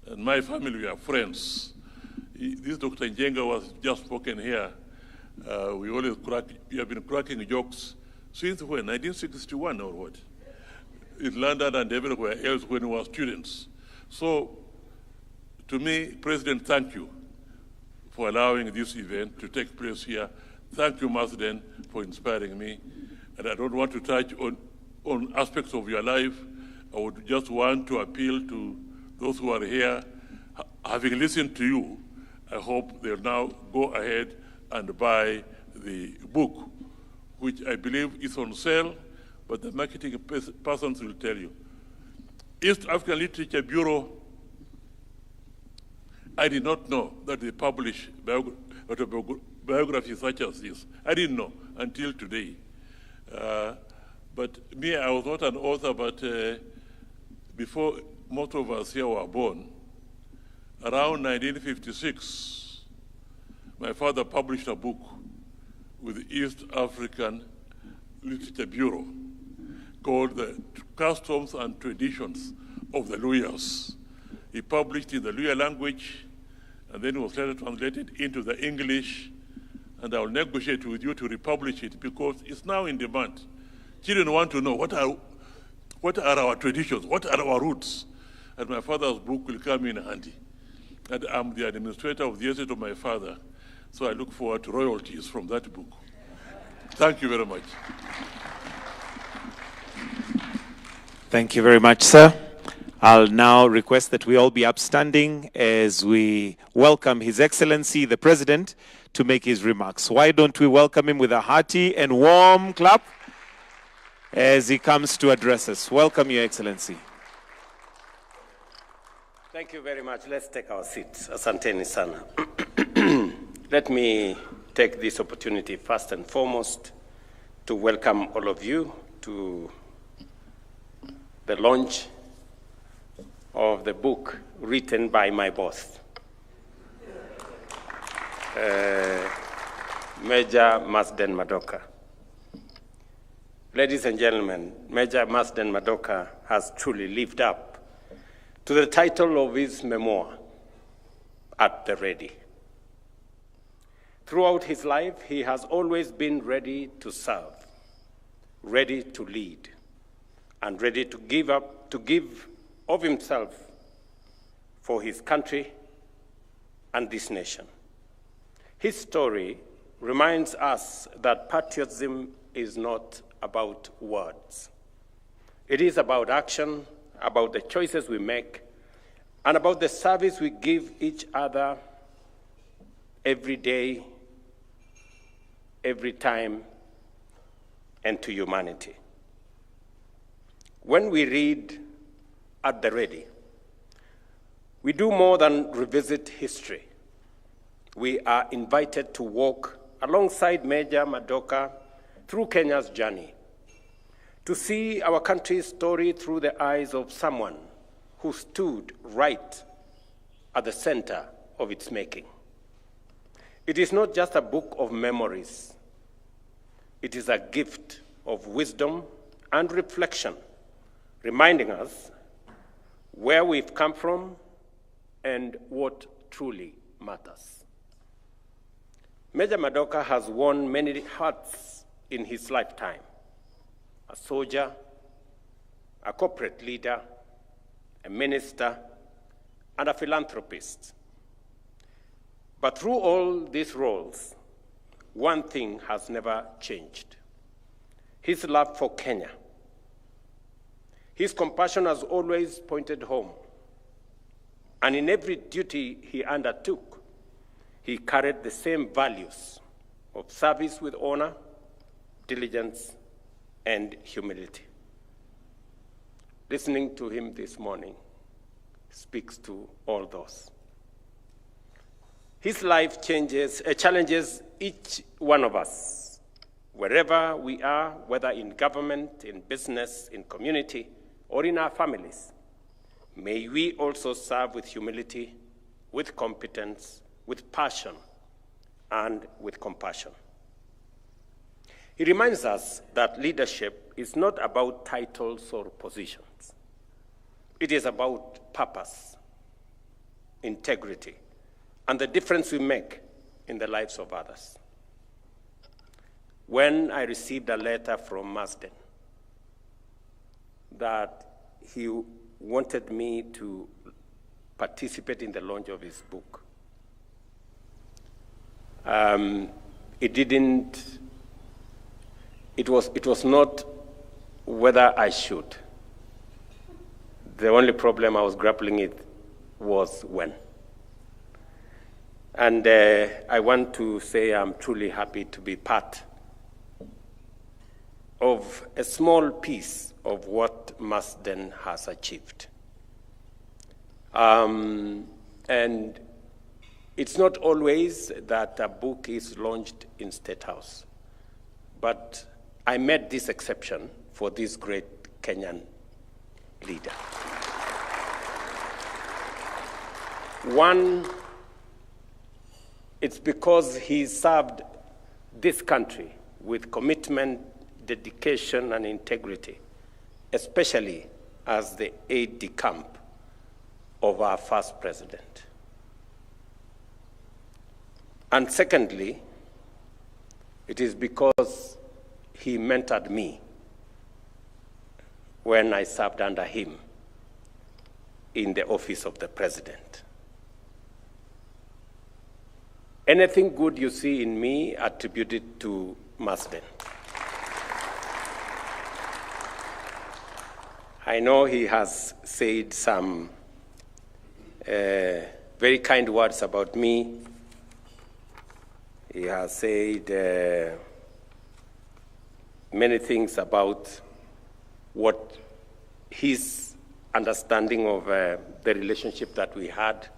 Speaker 6: and my family were friends. This Dr. Njenga was just spoken here. We have been cracking jokes since when, 1961 or what? In London and everywhere else when we were students. So, to me, President, thank you for allowing this event to take place here. Thank you, Marsden, for inspiring me. And I don't want to touch on aspects of your life. I would just want to appeal to those who are here. Having listened to you, I hope they'll now go ahead and buy the book, which I believe is on sale, but the marketing persons will tell you. East African Literature Bureau, I did not know that they publish biographies such as this. I didn't know until today. But me, I was not an author, but before most of us here were born, around 1956, my father published a book with the East African Literature Bureau called The Customs and Traditions of the Luyas. He published in the Luya language, and then it was later translated into the English, and I'll negotiate with you to republish it because it's now in demand. Children want to know what are our traditions, what are our roots, and my father's book will come in handy. And I'm the administrator of the estate of my father. So I look forward to royalties from that book. Thank you very much.
Speaker 2: Thank you very much, sir. I'll now request that we all be upstanding as we welcome His Excellency, the President, to make his remarks. Why don't we welcome him with a hearty and warm clap as he comes to address us. Welcome, Your Excellency.
Speaker 8: Thank you very much. Let's take our seats. Asanteni sana. Let me take this opportunity first and foremost to welcome all of you to the launch of the book written by my boss, Major Marsden Madoka. Ladies and gentlemen, Major Marsden Madoka has truly lived up to the title of his memoir, At the Ready. Throughout his life, he has always been ready to serve, ready to lead, and ready to give of himself for his country and this nation. His story reminds us that patriotism is not about words. It is about action, about the choices we make, and about the service we give each other every day, every time, and to humanity. When we read At the Ready, we do more than revisit history. We are invited to walk alongside Major Madoka through Kenya's journey, to see our country's story through the eyes of someone who stood right at the center of its making. It is not just a book of memories. It is a gift of wisdom and reflection, reminding us where we've come from and what truly matters. Major Madoka has won many hearts in his lifetime: a soldier, a corporate leader, a minister, and a philanthropist. But through all these roles, one thing has never changed: his love for Kenya. His compassion has always pointed home, and in every duty he undertook, he carried the same values of service with honor, diligence, and humility. Listening to him this morning speaks to all those. His life challenges each one of us, wherever we are, whether in government, in business, in community, or in our families. May we also serve with humility, with competence, with passion, and with compassion. He reminds us that leadership is not about titles or positions. It is about purpose, integrity, and the difference we make in the lives of others. When I received a letter from Marsden that he wanted me to participate in the launch of his book, it was not whether I should. The only problem I was grappling with was when. And I want to say I'm truly happy to be part of a small piece of what Marsden has achieved. And it's not always that a book is launched in State House, but I made this exception for this great Kenyan leader. One, it's because he served this country with commitment, dedication, and integrity, especially as the aide-de-camp of our first president. And secondly, it is because he mentored me when I served under him in the office of the president. Anything good you see in me, attribute it to Marsden. I know he has said some very kind words about me. He has said many things about what his understanding of the relationship that we had.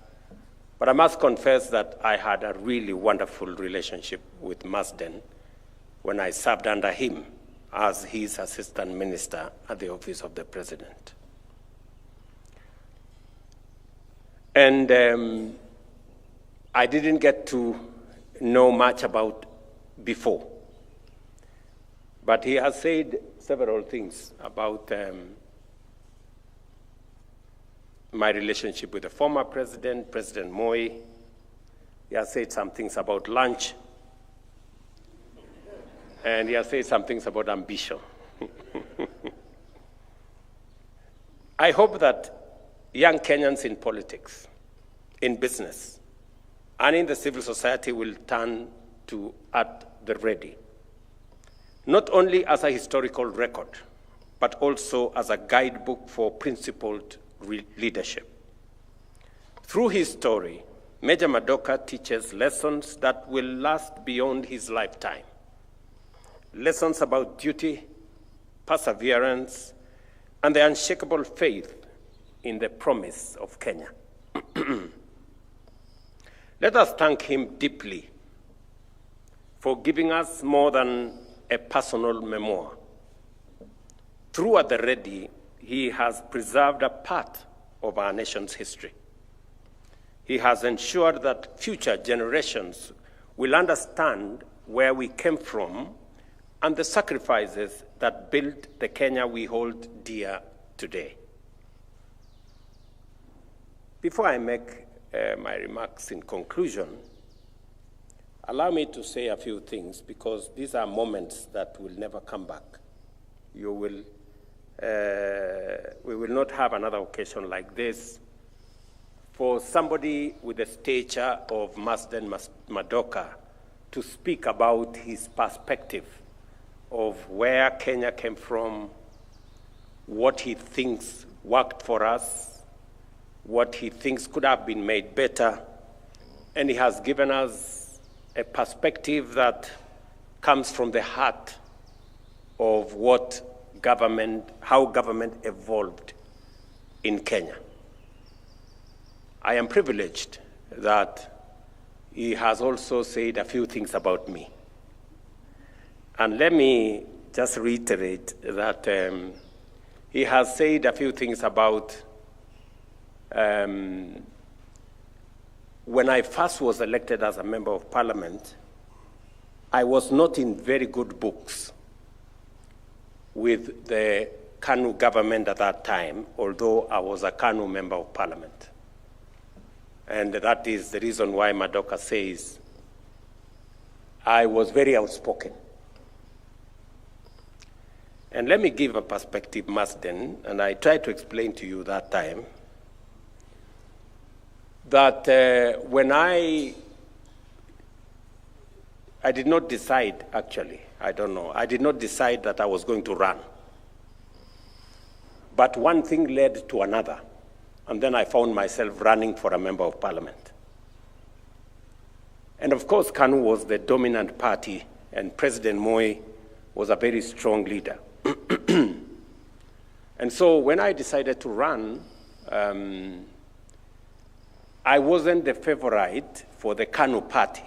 Speaker 8: But I must confess that I had a really wonderful relationship with Marsden when I served under him as his assistant minister at the office of the president. And I didn't get to know much about before. But he has said several things about my relationship with the former president, President Moi. He has said some things about lunch. And he has said some things about ambition. I hope that young Kenyans in politics, in business, and in the civil society will turn to At the Ready, not only as a historical record, but also as a guidebook for principled leadership. Through his story, Major Madoka teaches lessons that will last beyond his lifetime. Lessons about duty, perseverance, and the unshakable faith in the promise of Kenya. Let us thank him deeply for giving us more than a personal memoir. Through At the Ready, he has preserved a part of our nation's history. He has ensured that future generations will understand where we came from and the sacrifices that built the Kenya we hold dear today. Before I make my remarks in conclusion, allow me to say a few things, because these are moments that will never come back. We will not have another occasion like this. For somebody with the stature of Marsden Madoka to speak about his perspective of where Kenya came from, what he thinks worked for us, what he thinks could have been made better, and he has given us a perspective that comes from the heart of how government evolved in Kenya. I am privileged that he has also said a few things about me. And let me just reiterate that he has said a few things about when I first was elected as a member of parliament, I was not in very good books with the KANU government at that time, although I was a KANU member of parliament. And that is the reason why Madoka says I was very outspoken. And let me give a perspective, Marsden, and I tried to explain to you that time, that when I did not decide, actually, I did not decide that I was going to run. But one thing led to another, and then I found myself running for a member of parliament. And of course, KANU was the dominant party, and President Moi was a very strong leader. And so when I decided to run, I wasn't the favorite for the KANU party.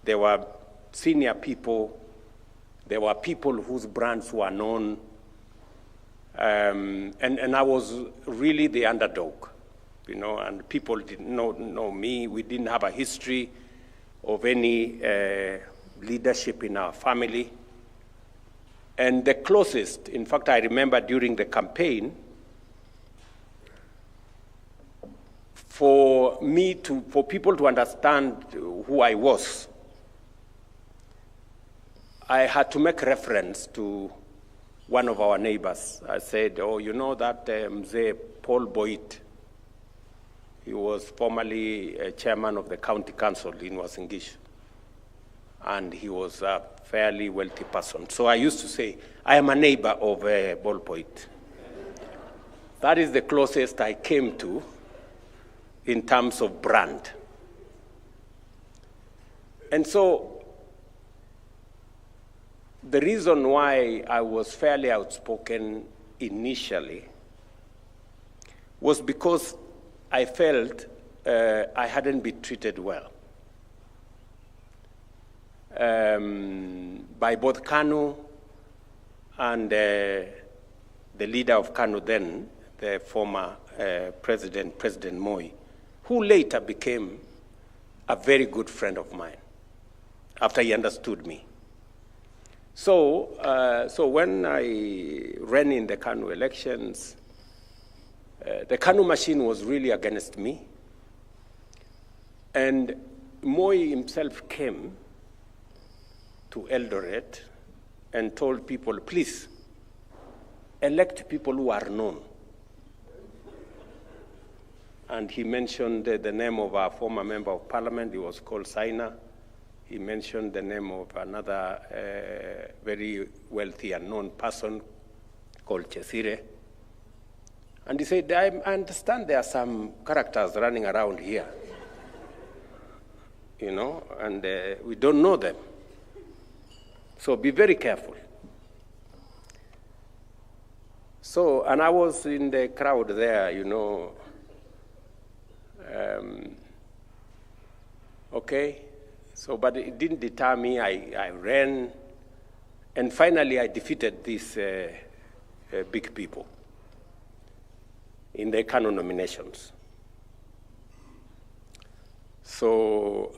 Speaker 8: There were senior people, there were people whose brands were known, and I was really the underdog, and people didn't know me. We didn't have a history of any leadership in our family. And the closest, in fact, I remember during the campaign, for people to understand who I was, I had to make reference to one of our neighbors. I said, oh, you know that Mzee Paul Boit, He was formerly chairman of the county council in Uasin Gishu. And he was a fairly wealthy person. So I used to say, I am a neighbor of Ballpoint. That is the closest I came to in terms of brand. And so the reason why I was fairly outspoken initially was because I felt I hadn't been treated well by both KANU and the leader of KANU then, the former President Moi, who later became a very good friend of mine after he understood me. So, when I ran in the KANU elections, the KANU machine was really against me. And Moi himself came to Eldoret and told people, please, elect people who are known. And he mentioned the name of our former member of parliament. He was called Saina. He mentioned the name of another very wealthy and known person called Chesire. And he said, I understand there are some characters running around here, you know, and we don't know them. So be very careful. So, and I was in the crowd there, you know, okay. So, but it didn't deter me. I ran, and finally I defeated these big people in the KANU nominations. So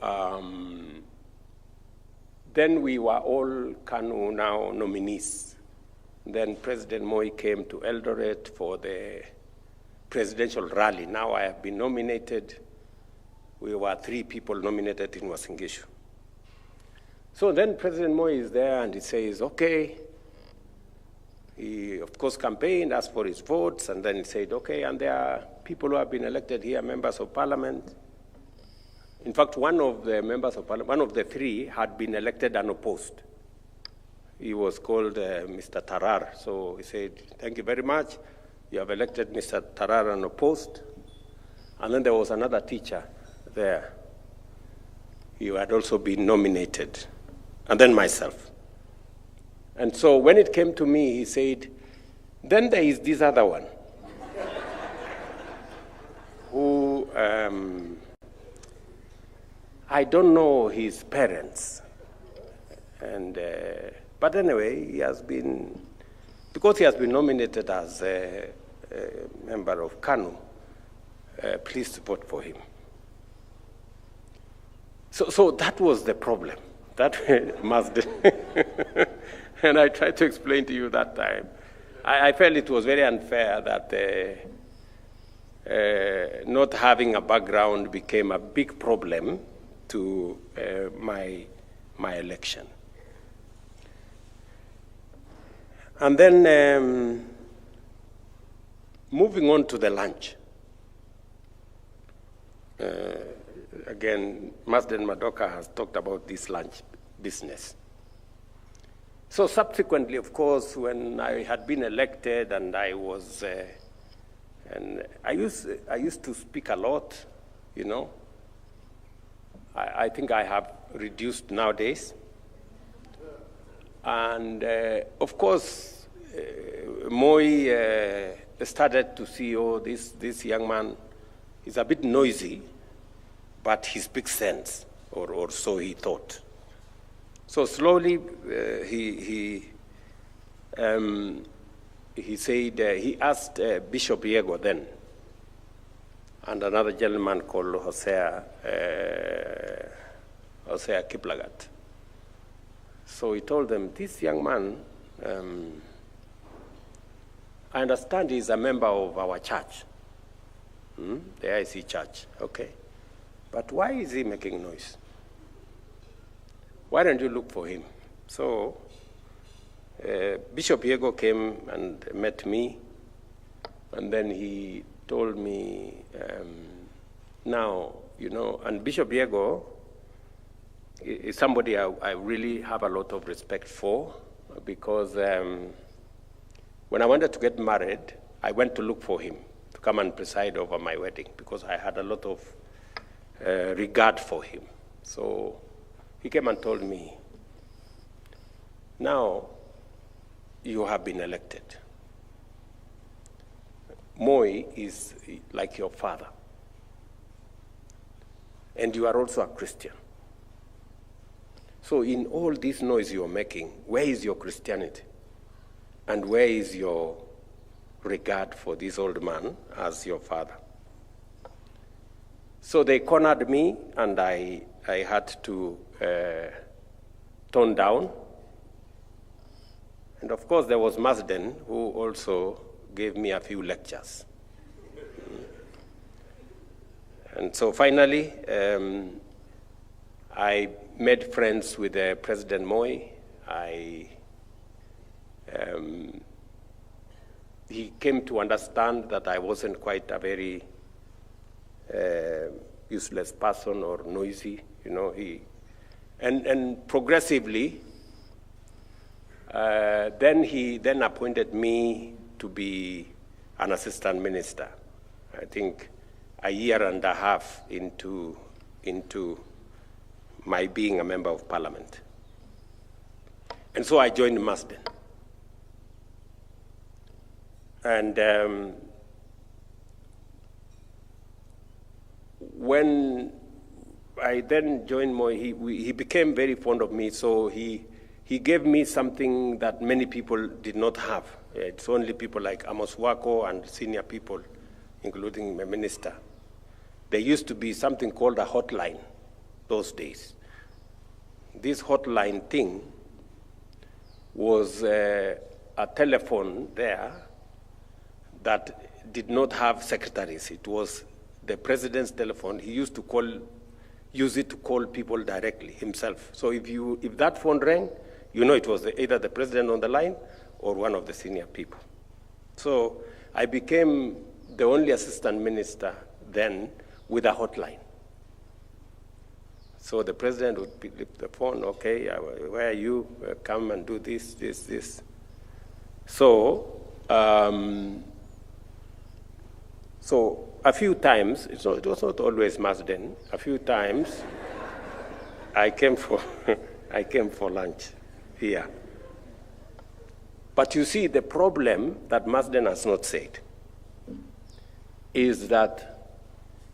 Speaker 8: then we were all KANU now nominees. Then President Moi came to Eldoret for the presidential rally. Now I have been nominated. We were 3 people nominated in Uasin Gishu. So then President Moi is there and he says, okay. He, of course, campaigned, asked for his votes, and then he said, okay, and there are people who have been elected here, members of parliament. In fact, one of the members of parliament, one of the 3, had been elected unopposed. He was called Mr. Tarar. So he said, thank you very much. You have elected Mr. Tarar unopposed. And then there was another teacher there. He had also been nominated. And then myself. And so when it came to me, he said, then there is this other one who, I don't know his parents. And, but anyway, he has been, because he has been nominated as a member of KANU, please vote for him. So that was the problem. That Marsden. And I tried to explain to you that time. I felt it was very unfair that not having a background became a big problem to my election. And then moving on to the lunch. Again, Marsden Madoka has talked about this lunch business. So subsequently, of course, when I had been elected and I was, and I used to speak a lot, you know. I think I have reduced nowadays. And of course, Moi started to see, oh, this young man is a bit noisy, but he speaks sense, or so he thought. So slowly, he said, he asked Bishop Yego then, and another gentleman called Hosea Kiplagat. So he told them, this young man, I understand he's a member of our church, the IC church, okay. But why is he making noise? Why don't you look for him? So Bishop Yego came and met me, and then he told me, Now, and Bishop Diego is somebody I really have a lot of respect for, because when I wanted to get married, I went to look for him to come and preside over my wedding, because I had a lot of regard for him. So he came and told me, now you have been elected. Moi is like your father. And you are also a Christian. So in all this noise you're making, where is your Christianity? And where is your regard for this old man as your father? So they cornered me, and I had to tone down. And of course there was Marsden, who also gave me a few lectures. And so finally, I made friends with President Moi. He came to understand that I wasn't quite a very useless person or noisy, and progressively, then he then appointed me to be an assistant minister. I think a year and a half into my being a member of parliament. And so I joined Marsden. And when I then joined Moi, he became very fond of me, so he gave me something that many people did not have. It's only people like Amos Wako and senior people, including my minister. There used to be something called a hotline those days. This hotline thing was a telephone there that did not have secretaries. It was the president's telephone. He used to use it to call people directly himself. So if that phone rang, it was either the president on the line or one of the senior people. So I became the only assistant minister then with a hotline. So the president would pick up the phone, okay, where are you? Come and do this, this, this. So, so a few times, it was not always Marsden, a few times I came for lunch here. But you see, the problem that Marsden has not said is that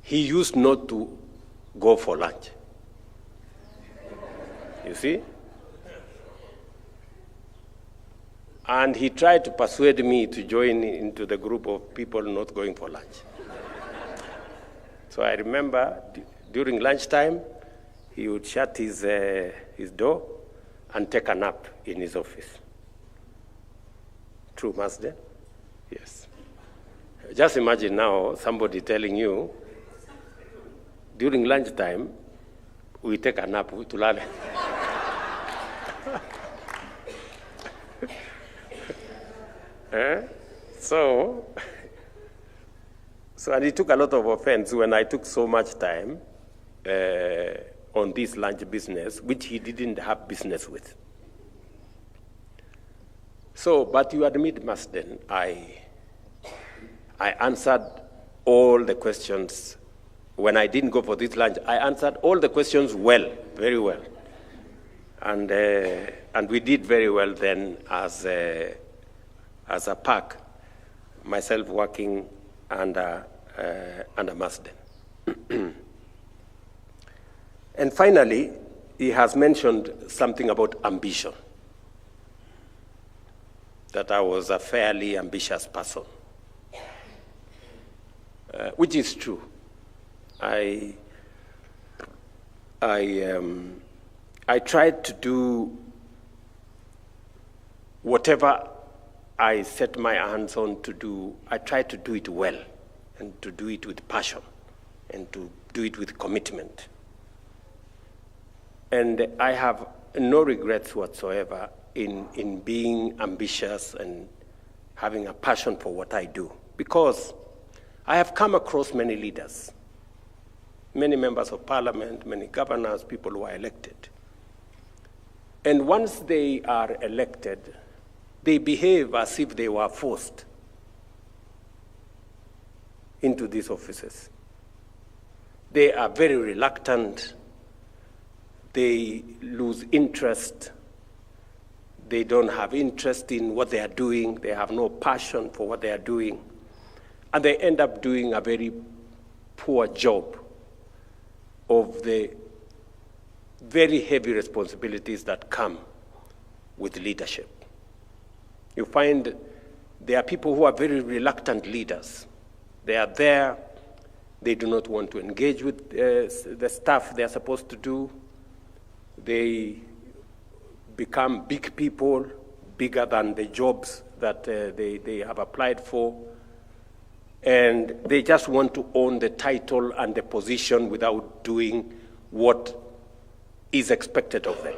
Speaker 8: he used not to go for lunch. You see? And he tried to persuade me to join into the group of people not going for lunch. So I remember during lunchtime, he would shut his door and take a nap in his office. True, Marsden? Yes. Just imagine now somebody telling you, during lunchtime, we take a nap to learn. So, and he took a lot of offense when I took so much time on this lunch business, which he didn't have business with. So, but you admit, Marsden, I answered all the questions. When I didn't go for this lunch, I answered all the questions well, very well. And we did very well then as a pack, myself working under Marsden. And finally, he has mentioned something about ambition, that I was a fairly ambitious person, which is true. I tried to do whatever I set my hands on to do. I tried to do it well, and to do it with passion, and to do it with commitment. And I have no regrets whatsoever in being ambitious and having a passion for what I do, because I have come across many leaders many members of parliament, many governors, people who are elected. And once they are elected, they behave as if they were forced into these offices. They are very reluctant. They lose interest. They don't have interest in what they are doing. They have no passion for what they are doing. And they end up doing a very poor job of the very heavy responsibilities that come with leadership. You find there are people who are very reluctant leaders. They are there. They do not want to engage with the stuff they are supposed to do. They become big people, bigger than the jobs that they have applied for. And they just want to own the title and the position without doing what is expected of them.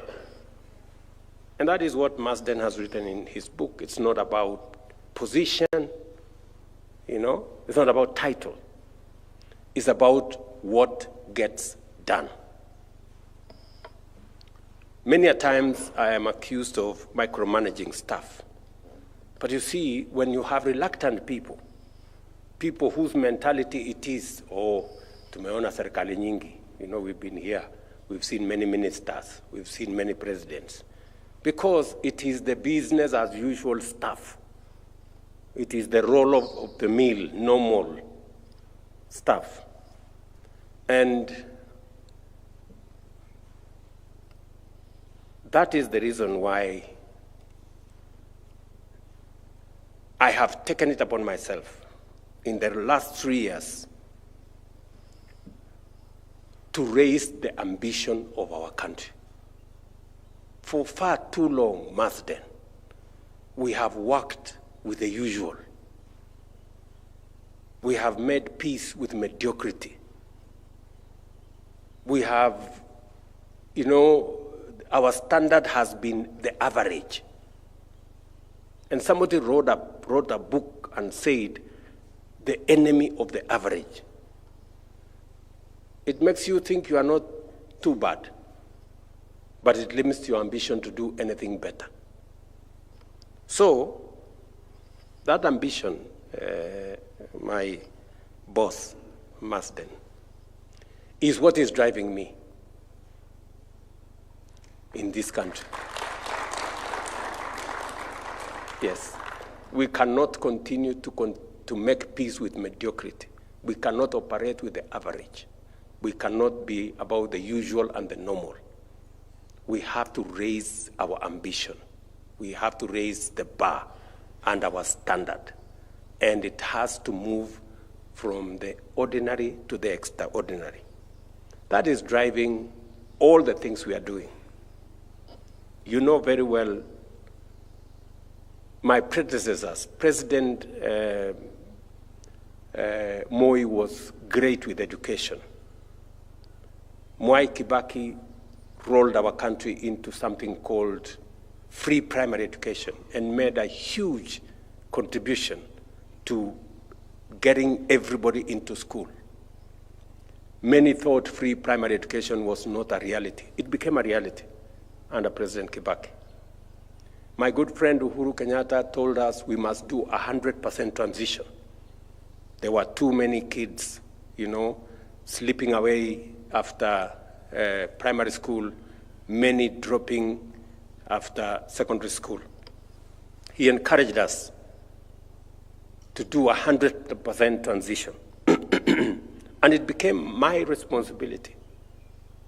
Speaker 8: And that is what Marsden has written in his book. It's not about position, it's not about title. It's about what gets done. Many a times I am accused of micromanaging stuff. But you see, when you have reluctant people whose mentality it is, tumeona serikali nyingi, we've been here, we've seen many ministers, we've seen many presidents, because it is the business as usual stuff. It is the roll of the mill, normal stuff. And that is the reason why I have taken it upon myself in the last 3 years to raise the ambition of our country. For far too long, Marsden, we have worked with the usual. We have made peace with mediocrity. We have, our standard has been the average. And somebody wrote a book and said, the enemy of the average. It makes you think you are not too bad, but it limits your ambition to do anything better. So, that ambition, my boss, Marsden, is what is driving me in this country. Yes, we cannot continue to make peace with mediocrity. We cannot operate with the average. We cannot be about the usual and the normal. We have to raise our ambition. We have to raise the bar and our standard. And it has to move from the ordinary to the extraordinary. That is driving all the things we are doing. You know very well, my predecessors, President Moi was great with education. Mwai Kibaki rolled our country into something called free primary education and made a huge contribution to getting everybody into school. Many thought free primary education was not a reality. It became a reality under President Kibaki. My good friend Uhuru Kenyatta told us we must do 100% transition. There were too many kids, slipping away after primary school, many dropping after secondary school. He encouraged us to do 100% transition. And it became my responsibility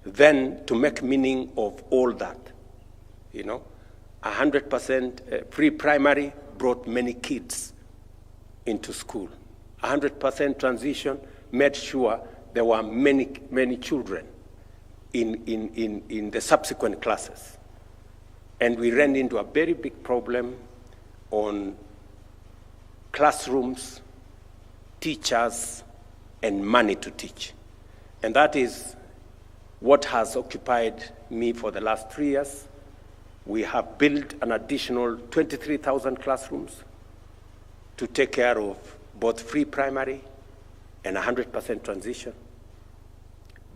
Speaker 8: then to make meaning of all that. 100% free primary brought many kids into school. 100% transition made sure there were many children in the subsequent classes. And we ran into a very big problem on classrooms, teachers, and money to teach. And that is what has occupied me for the last 3 years. We have built an additional 23,000 classrooms to take care of both free primary and 100% transition.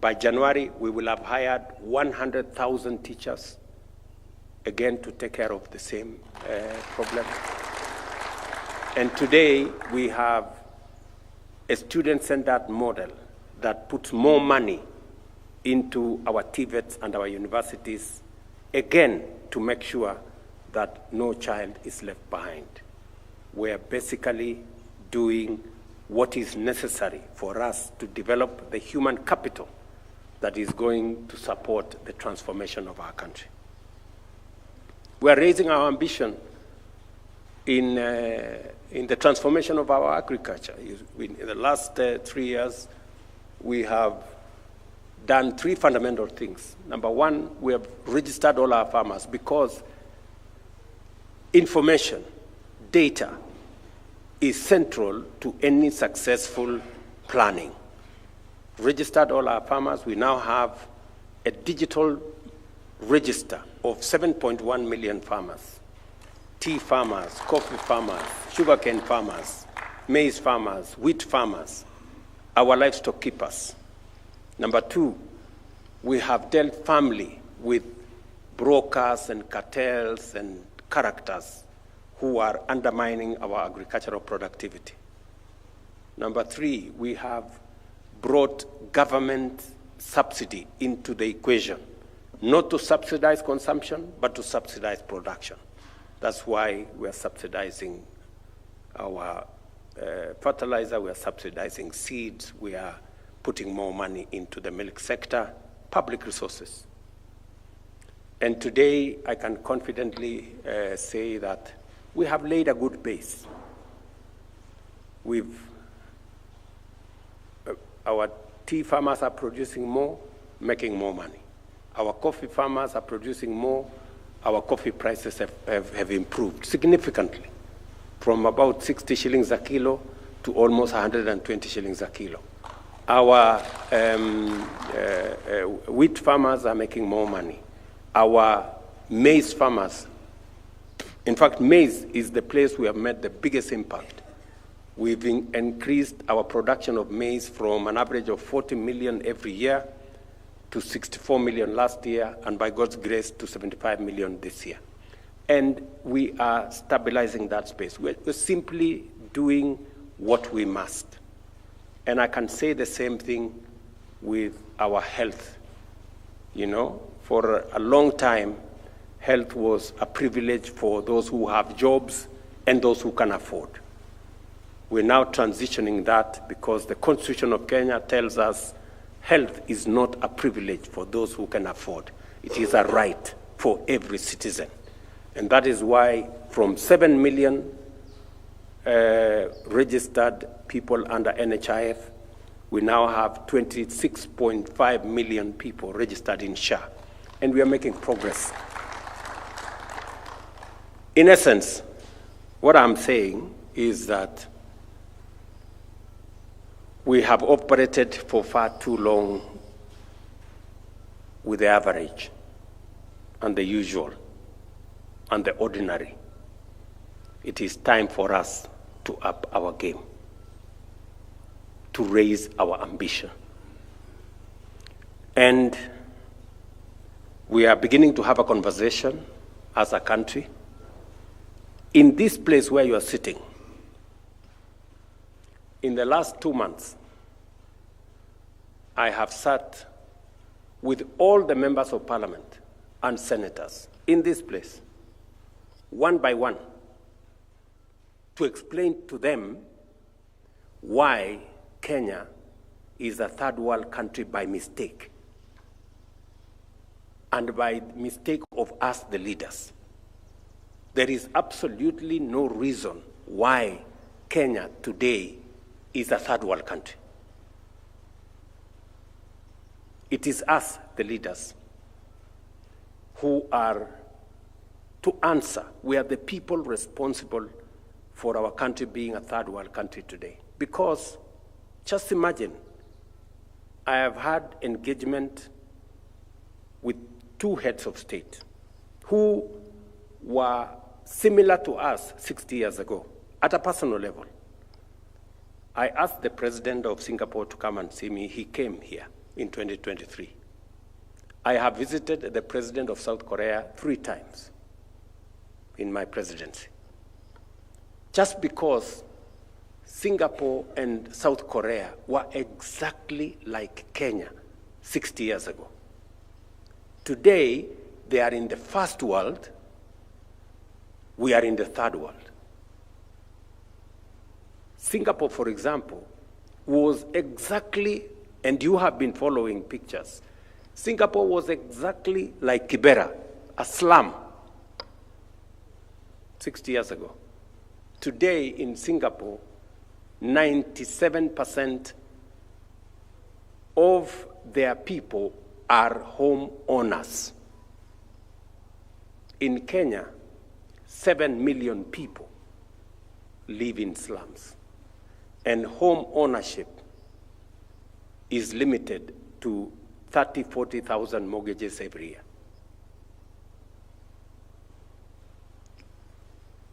Speaker 8: By January, we will have hired 100,000 teachers, again, to take care of the same problem. And today, we have a student-centered model that puts more money into our TVETs and our universities, again, to make sure that no child is left behind. We're basically doing what is necessary for us to develop the human capital that is going to support the transformation of our country. We are raising our ambition in the transformation of our agriculture. In the last 3 years, we have done 3 fundamental things. Number one, we have registered all our farmers because information, data, is central to any successful planning. Registered all our farmers. We now have a digital register of 7.1 million farmers. Tea farmers, coffee farmers, sugarcane farmers, maize farmers, wheat farmers, our livestock keepers. Number two, we have dealt firmly with brokers and cartels and characters who are undermining our agricultural productivity. Number three, we have brought government subsidy into the equation, not to subsidize consumption, but to subsidize production. That's why we are subsidizing our fertilizer, we are subsidizing seeds, we are putting more money into the milk sector, public resources. And today, I can confidently say that we have laid a good base. Our tea farmers are producing more, making more money. Our coffee farmers are producing more. Our coffee prices have improved significantly, from about 60 shillings a kilo to almost 120 shillings a kilo. Our wheat farmers are making more money. Our maize farmers, in fact, maize is the place we have made the biggest impact. We've increased our production of maize from an average of 40 million every year to 64 million last year, and by God's grace, to 75 million this year. And we are stabilizing that space. We're simply doing what we must. And I can say the same thing with our health. You know, for a long time, health was a privilege for those who have jobs and those who can afford. We're now transitioning that because the Constitution of Kenya tells us health is not a privilege for those who can afford. It is a right for every citizen. And that is why from 7 million registered people under NHIF, we now have 26.5 million people registered in SHA. And we are making progress. In essence, what I'm saying is that we have operated for far too long with the average and the usual and the ordinary. It is time for us to up our game, to raise our ambition. And we are beginning to have a conversation as a country. In this place where you are sitting, in the last 2 months, I have sat with all the members of parliament and senators in this place, one by one, to explain to them why Kenya is a third world country by mistake, and by mistake of us, the leaders. There is absolutely no reason why Kenya today is a third world country. It is us, the leaders, who are to answer. We are the people responsible for our country being a third world country today. Because, just imagine, I have had engagement with 2 heads of state who were similar to us 60 years ago, at a personal level. I asked the president of Singapore to come and see me. He came here. in 2023. I have visited the president of South Korea 3 times in my presidency. Just because Singapore and South Korea were exactly like Kenya 60 years ago. Today, they are in the first world, we are in the third world. Singapore, for example, was exactly, and you have been following pictures, Singapore was exactly like Kibera, a slum, 60 years ago. Today in Singapore, 97% of their people are homeowners. In Kenya, 7 million people live in slums, and home ownership is limited to 30,000, 40,000 mortgages every year.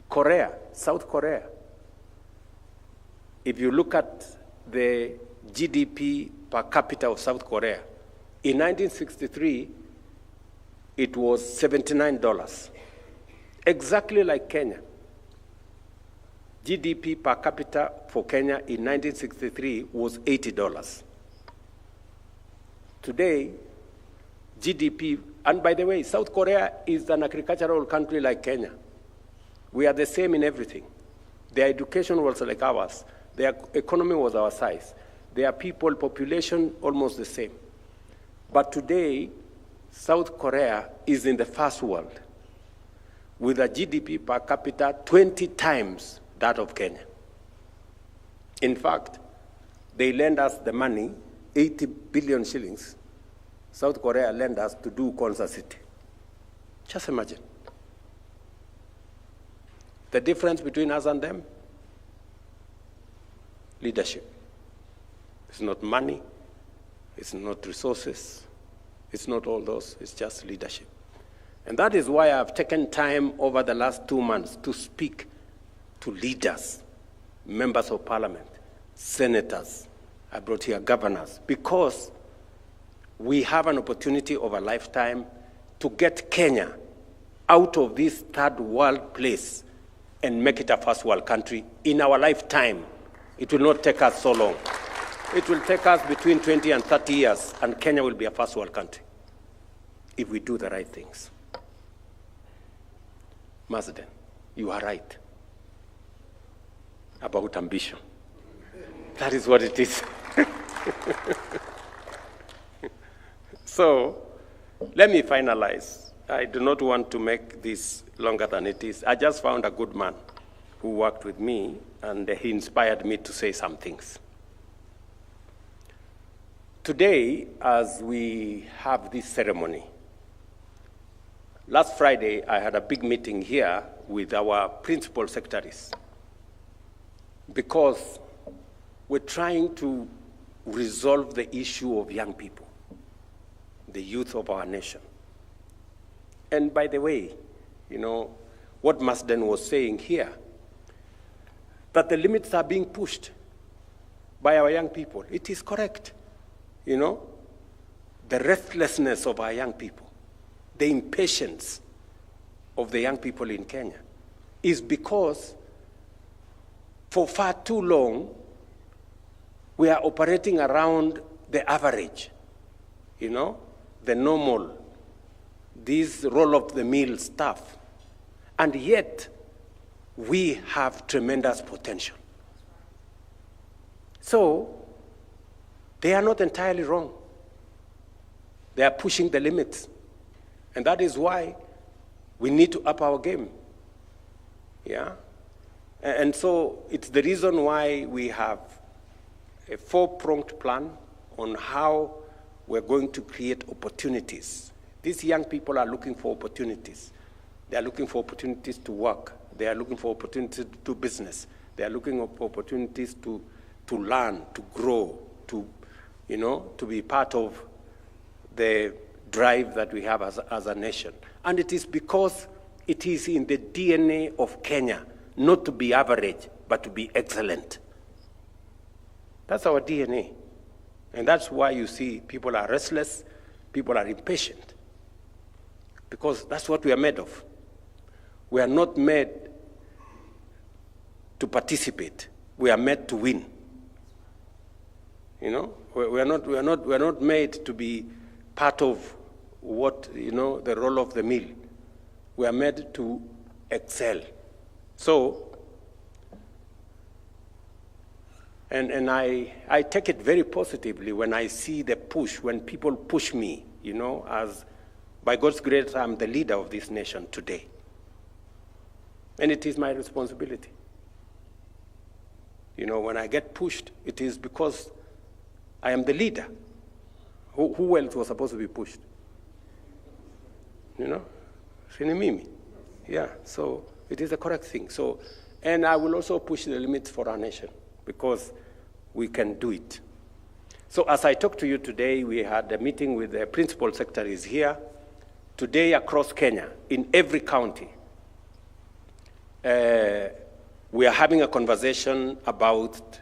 Speaker 8: Korea, South Korea, if you look at the GDP per capita of South Korea, in 1963, it was $79, exactly like Kenya. GDP per capita for Kenya in 1963 was $80. Today, GDP, and by the way, South Korea is an agricultural country like Kenya. We are the same in everything. Their education was like ours. Their economy was our size. Their people, population, almost the same. But today, South Korea is in the first world with a GDP per capita 20 times that of Kenya. In fact, they lend us the money, 80 billion shillings. South Korea lend us to do Konza City. Just imagine. The difference between us and them? Leadership. It's not money, it's not resources, it's not all those, it's just leadership. And that is why I've taken time over the last 2 months to speak to leaders, members of parliament, senators. I brought here governors, because we have an opportunity of a lifetime to get Kenya out of this third world place and make it a first world country in our lifetime. It will not take us so long. It will take us between 20 and 30 years, and Kenya will be a first world country if we do the right things. Marsden, you are right about ambition. That is what it is. So, let me finalize. I do not want to make this longer than it is. I just found a good man who worked with me, and he inspired me to say some things. Today, as we have this ceremony, last Friday, I had a big meeting here with our principal secretaries, because we're trying to resolve the issue of young people, the youth of our nation. And by the way, you know, what Marsden was saying here, that the limits are being pushed by our young people, it is correct. You know, the restlessness of our young people, the impatience of the young people in Kenya is because for far too long, we are operating around the average, you know, the normal, this roll-of-the-mill stuff. And yet, we have tremendous potential. So, they are not entirely wrong. They are pushing the limits. And that is why we need to up our game. Yeah? And so it's the reason why we have a 4-pronged plan on how we're going to create opportunities. These young people are looking for opportunities. They are looking for opportunities to work. They are looking for opportunities to do business. They are looking for opportunities to learn, to grow, to, you know, to be part of the drive that we have as a nation. And it is because it is in the DNA of Kenya not to be average, but to be excellent. That's our DNA. And that's why you see people are restless, people are impatient, because that's what we are made of. We are not made to participate. We are made to win. You know, we are not made to be part of what, you know, the role of the mill. We are made to excel. So, and I take it very positively when I see the push, when people push me, you know, as by God's grace, I'm the leader of this nation today. And it is my responsibility. You know, when I get pushed, it is because I am the leader. Who else was supposed to be pushed? You know? Mimi. Yeah, so it is the correct thing. So, and I will also push the limits for our nation, because we can do it. So as I talk to you today, we had a meeting with the principal secretaries here. Today across Kenya, in every county, we are having a conversation about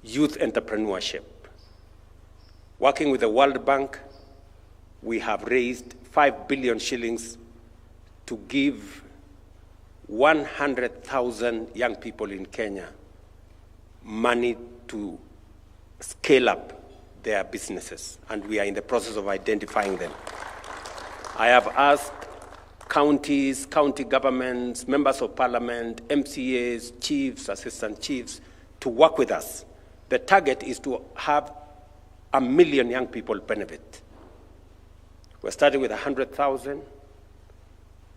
Speaker 8: youth entrepreneurship. Working with the World Bank, we have raised 5 billion shillings to give 100,000 young people in Kenya money to scale up their businesses, and we are in the process of identifying them. I have asked counties, county governments, members of parliament, MCAs, chiefs, assistant chiefs to work with us. The target is to have 1 million young people benefit. We're starting with 100,000.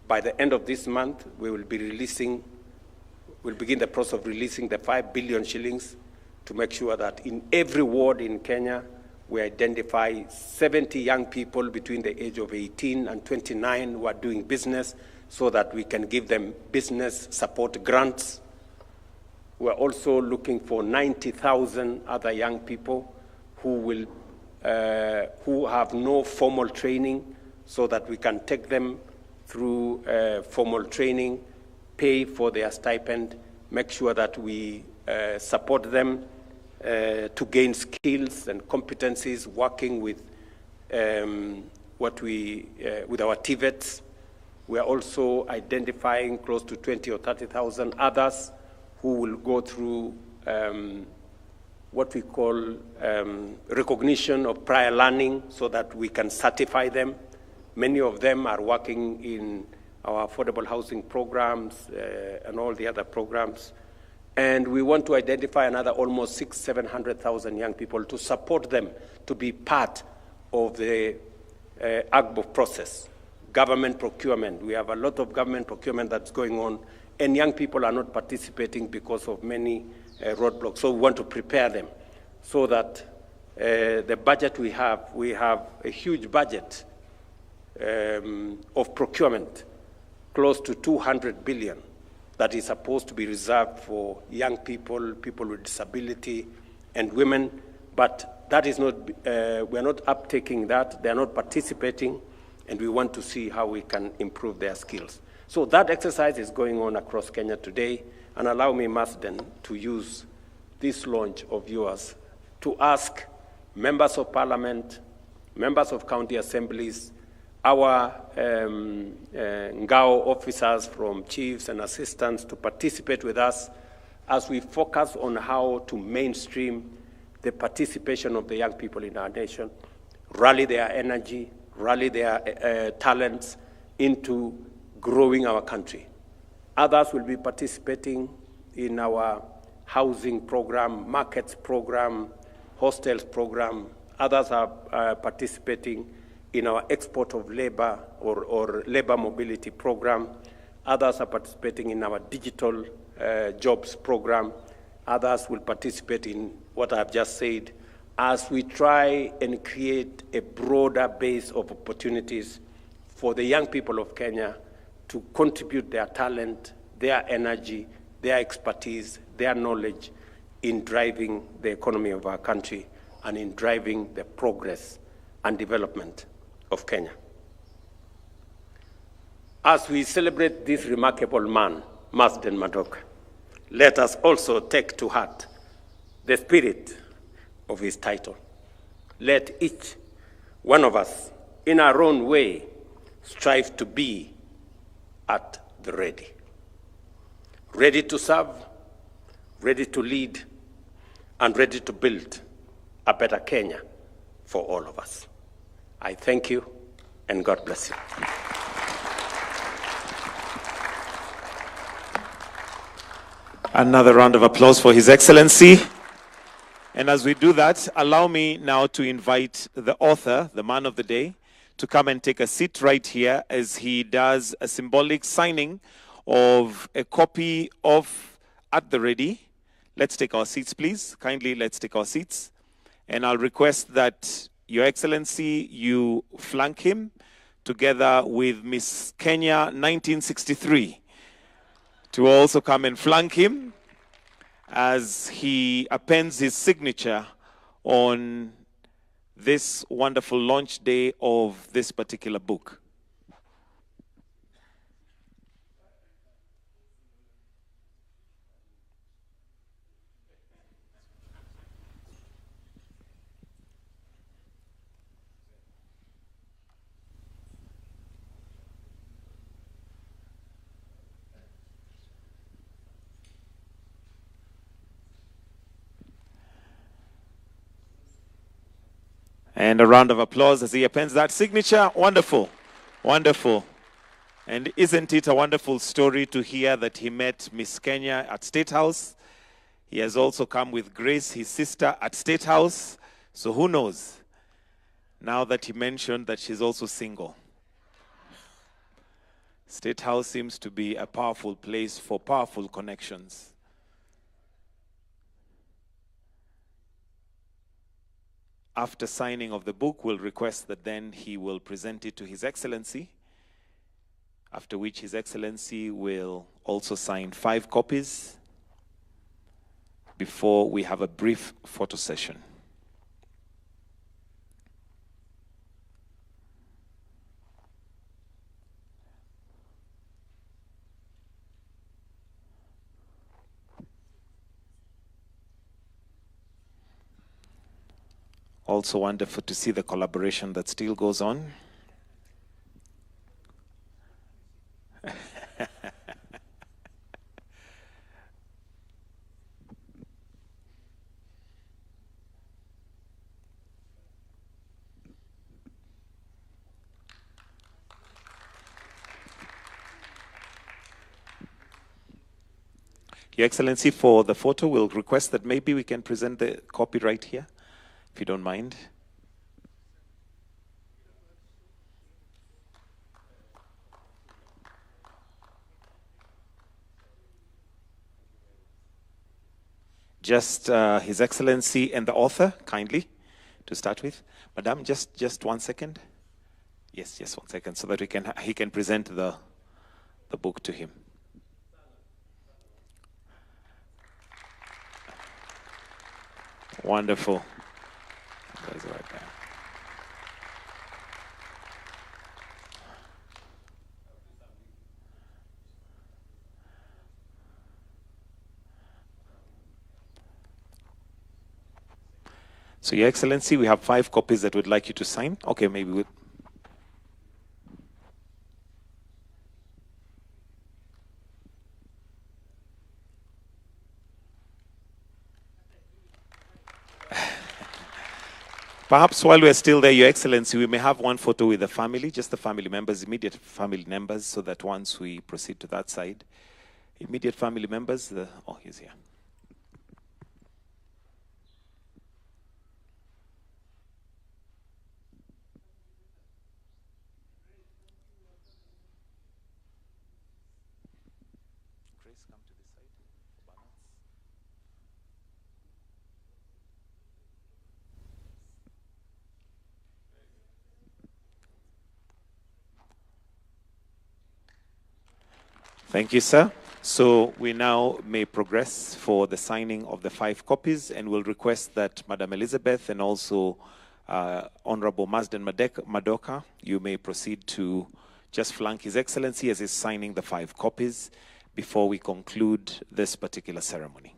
Speaker 8: By the end of this month, we will be releasing, we'll begin the process of releasing the 5 billion shillings to make sure that in every ward in Kenya, we identify 70 young people between the age of 18 and 29 who are doing business, so that we can give them business support grants. We're also looking for 90,000 other young people who have no formal training, so that we can take them through formal training, pay for their stipend, make sure that we support them to gain skills and competencies, working with with our TVETs. We are also identifying close to 20 or 30,000 others who will go through what we call recognition of prior learning, so that we can certify them. Many of them are working in our affordable housing programs and all the other programs. And we want to identify another almost 700,000 young people to support them to be part of the AGBO process. Government procurement. We have a lot of government procurement that's going on, and young people are not participating because of many roadblocks. So we want to prepare them so that the budget we have a huge budget of procurement, close to 200 billion, that is supposed to be reserved for young people, people with disability, and women. But that is not, we're not uptaking that. They're not participating, and we want to see how we can improve their skills. So that exercise is going on across Kenya today, and allow me, Marsden, to use this launch of yours to ask members of parliament, members of county assemblies, our Ngao officers from chiefs and assistants to participate with us as we focus on how to mainstream the participation of the young people in our nation, rally their energy, rally their talents into growing our country. Others will be participating in our housing program, markets program, hostels program. Others are participating in our export of labor or labor mobility program. Others are participating in our digital jobs program. Others will participate in what I've just said, as we try and create a broader base of opportunities for the young people of Kenya to contribute their talent, their energy, their expertise, their knowledge in driving the economy of our country and in driving the progress and development of Kenya. As we celebrate this remarkable man, Marsden Madoka, let us also take to heart the spirit of his title. let each one of us, in our own way, strive to be at the ready. Ready to serve, ready to lead, and ready to build a better Kenya for all of us. I thank you, and God bless you.
Speaker 2: Another round of applause for His Excellency. And as we do that, allow me now to invite the author, the man of the day, to come and take a seat right here as he does a symbolic signing of a copy of At the Ready. Let's take our seats, please. Kindly, let's take our seats. And I'll request that, Your Excellency, you flank him together with Miss Kenya 1963 to also come and flank him as he appends his signature on this wonderful launch day of this particular book. And a round of applause as he appends that signature. Wonderful, wonderful. And isn't it a wonderful story to hear that he met Miss Kenya at State House? He has also come with Grace, his sister, at State House. So who knows? Now that he mentioned that she's also single. State House seems to be a powerful place for powerful connections. After signing of the book, we'll request that then he will present it to His Excellency, after which His Excellency will also sign 5 copies before we have a brief photo session. Also wonderful to see the collaboration that still goes on. Your Excellency, for the photo, we'll request that maybe we can present the copy right here, if you don't mind. Just His Excellency and the author, kindly, to start with. Madam, just 1 second. Yes, just 1 second, so that he can present the book to him. Wonderful. That's right there. So, Your Excellency, we have 5 copies that we'd like you to sign. Okay, maybe we'll... Perhaps while we're still there, Your Excellency, we may have one photo with the family, just the family members, immediate family members, so that once we proceed to that side, immediate family members, oh, he's here. Grace, come to this side. Balance. Thank you, sir. So we now may progress for the signing of the 5 copies, and we'll request that Madam Elizabeth and also Honorable Marsden Madoka, you may proceed to just flank His Excellency as he's signing the 5 copies before we conclude this particular ceremony.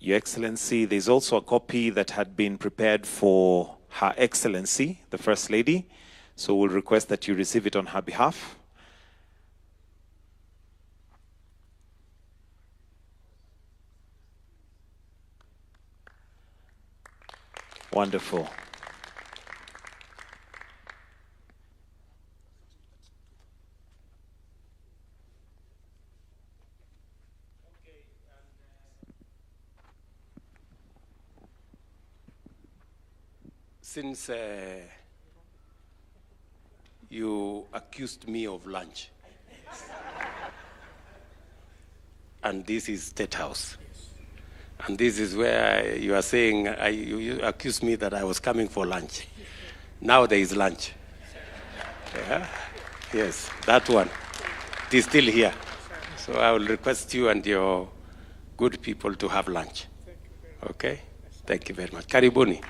Speaker 2: Your Excellency, there's also a copy that had been prepared for Her Excellency, the First Lady. So we'll request that you receive it on her behalf. Wonderful.
Speaker 8: Since you accused me of lunch, and this is State House, and this is where you are saying, you accused me that I was coming for lunch. Now there is lunch. Yeah? Yes, that one. It is still here. So I will request you and your good people to have lunch. Okay? Thank you very much. Karibuni.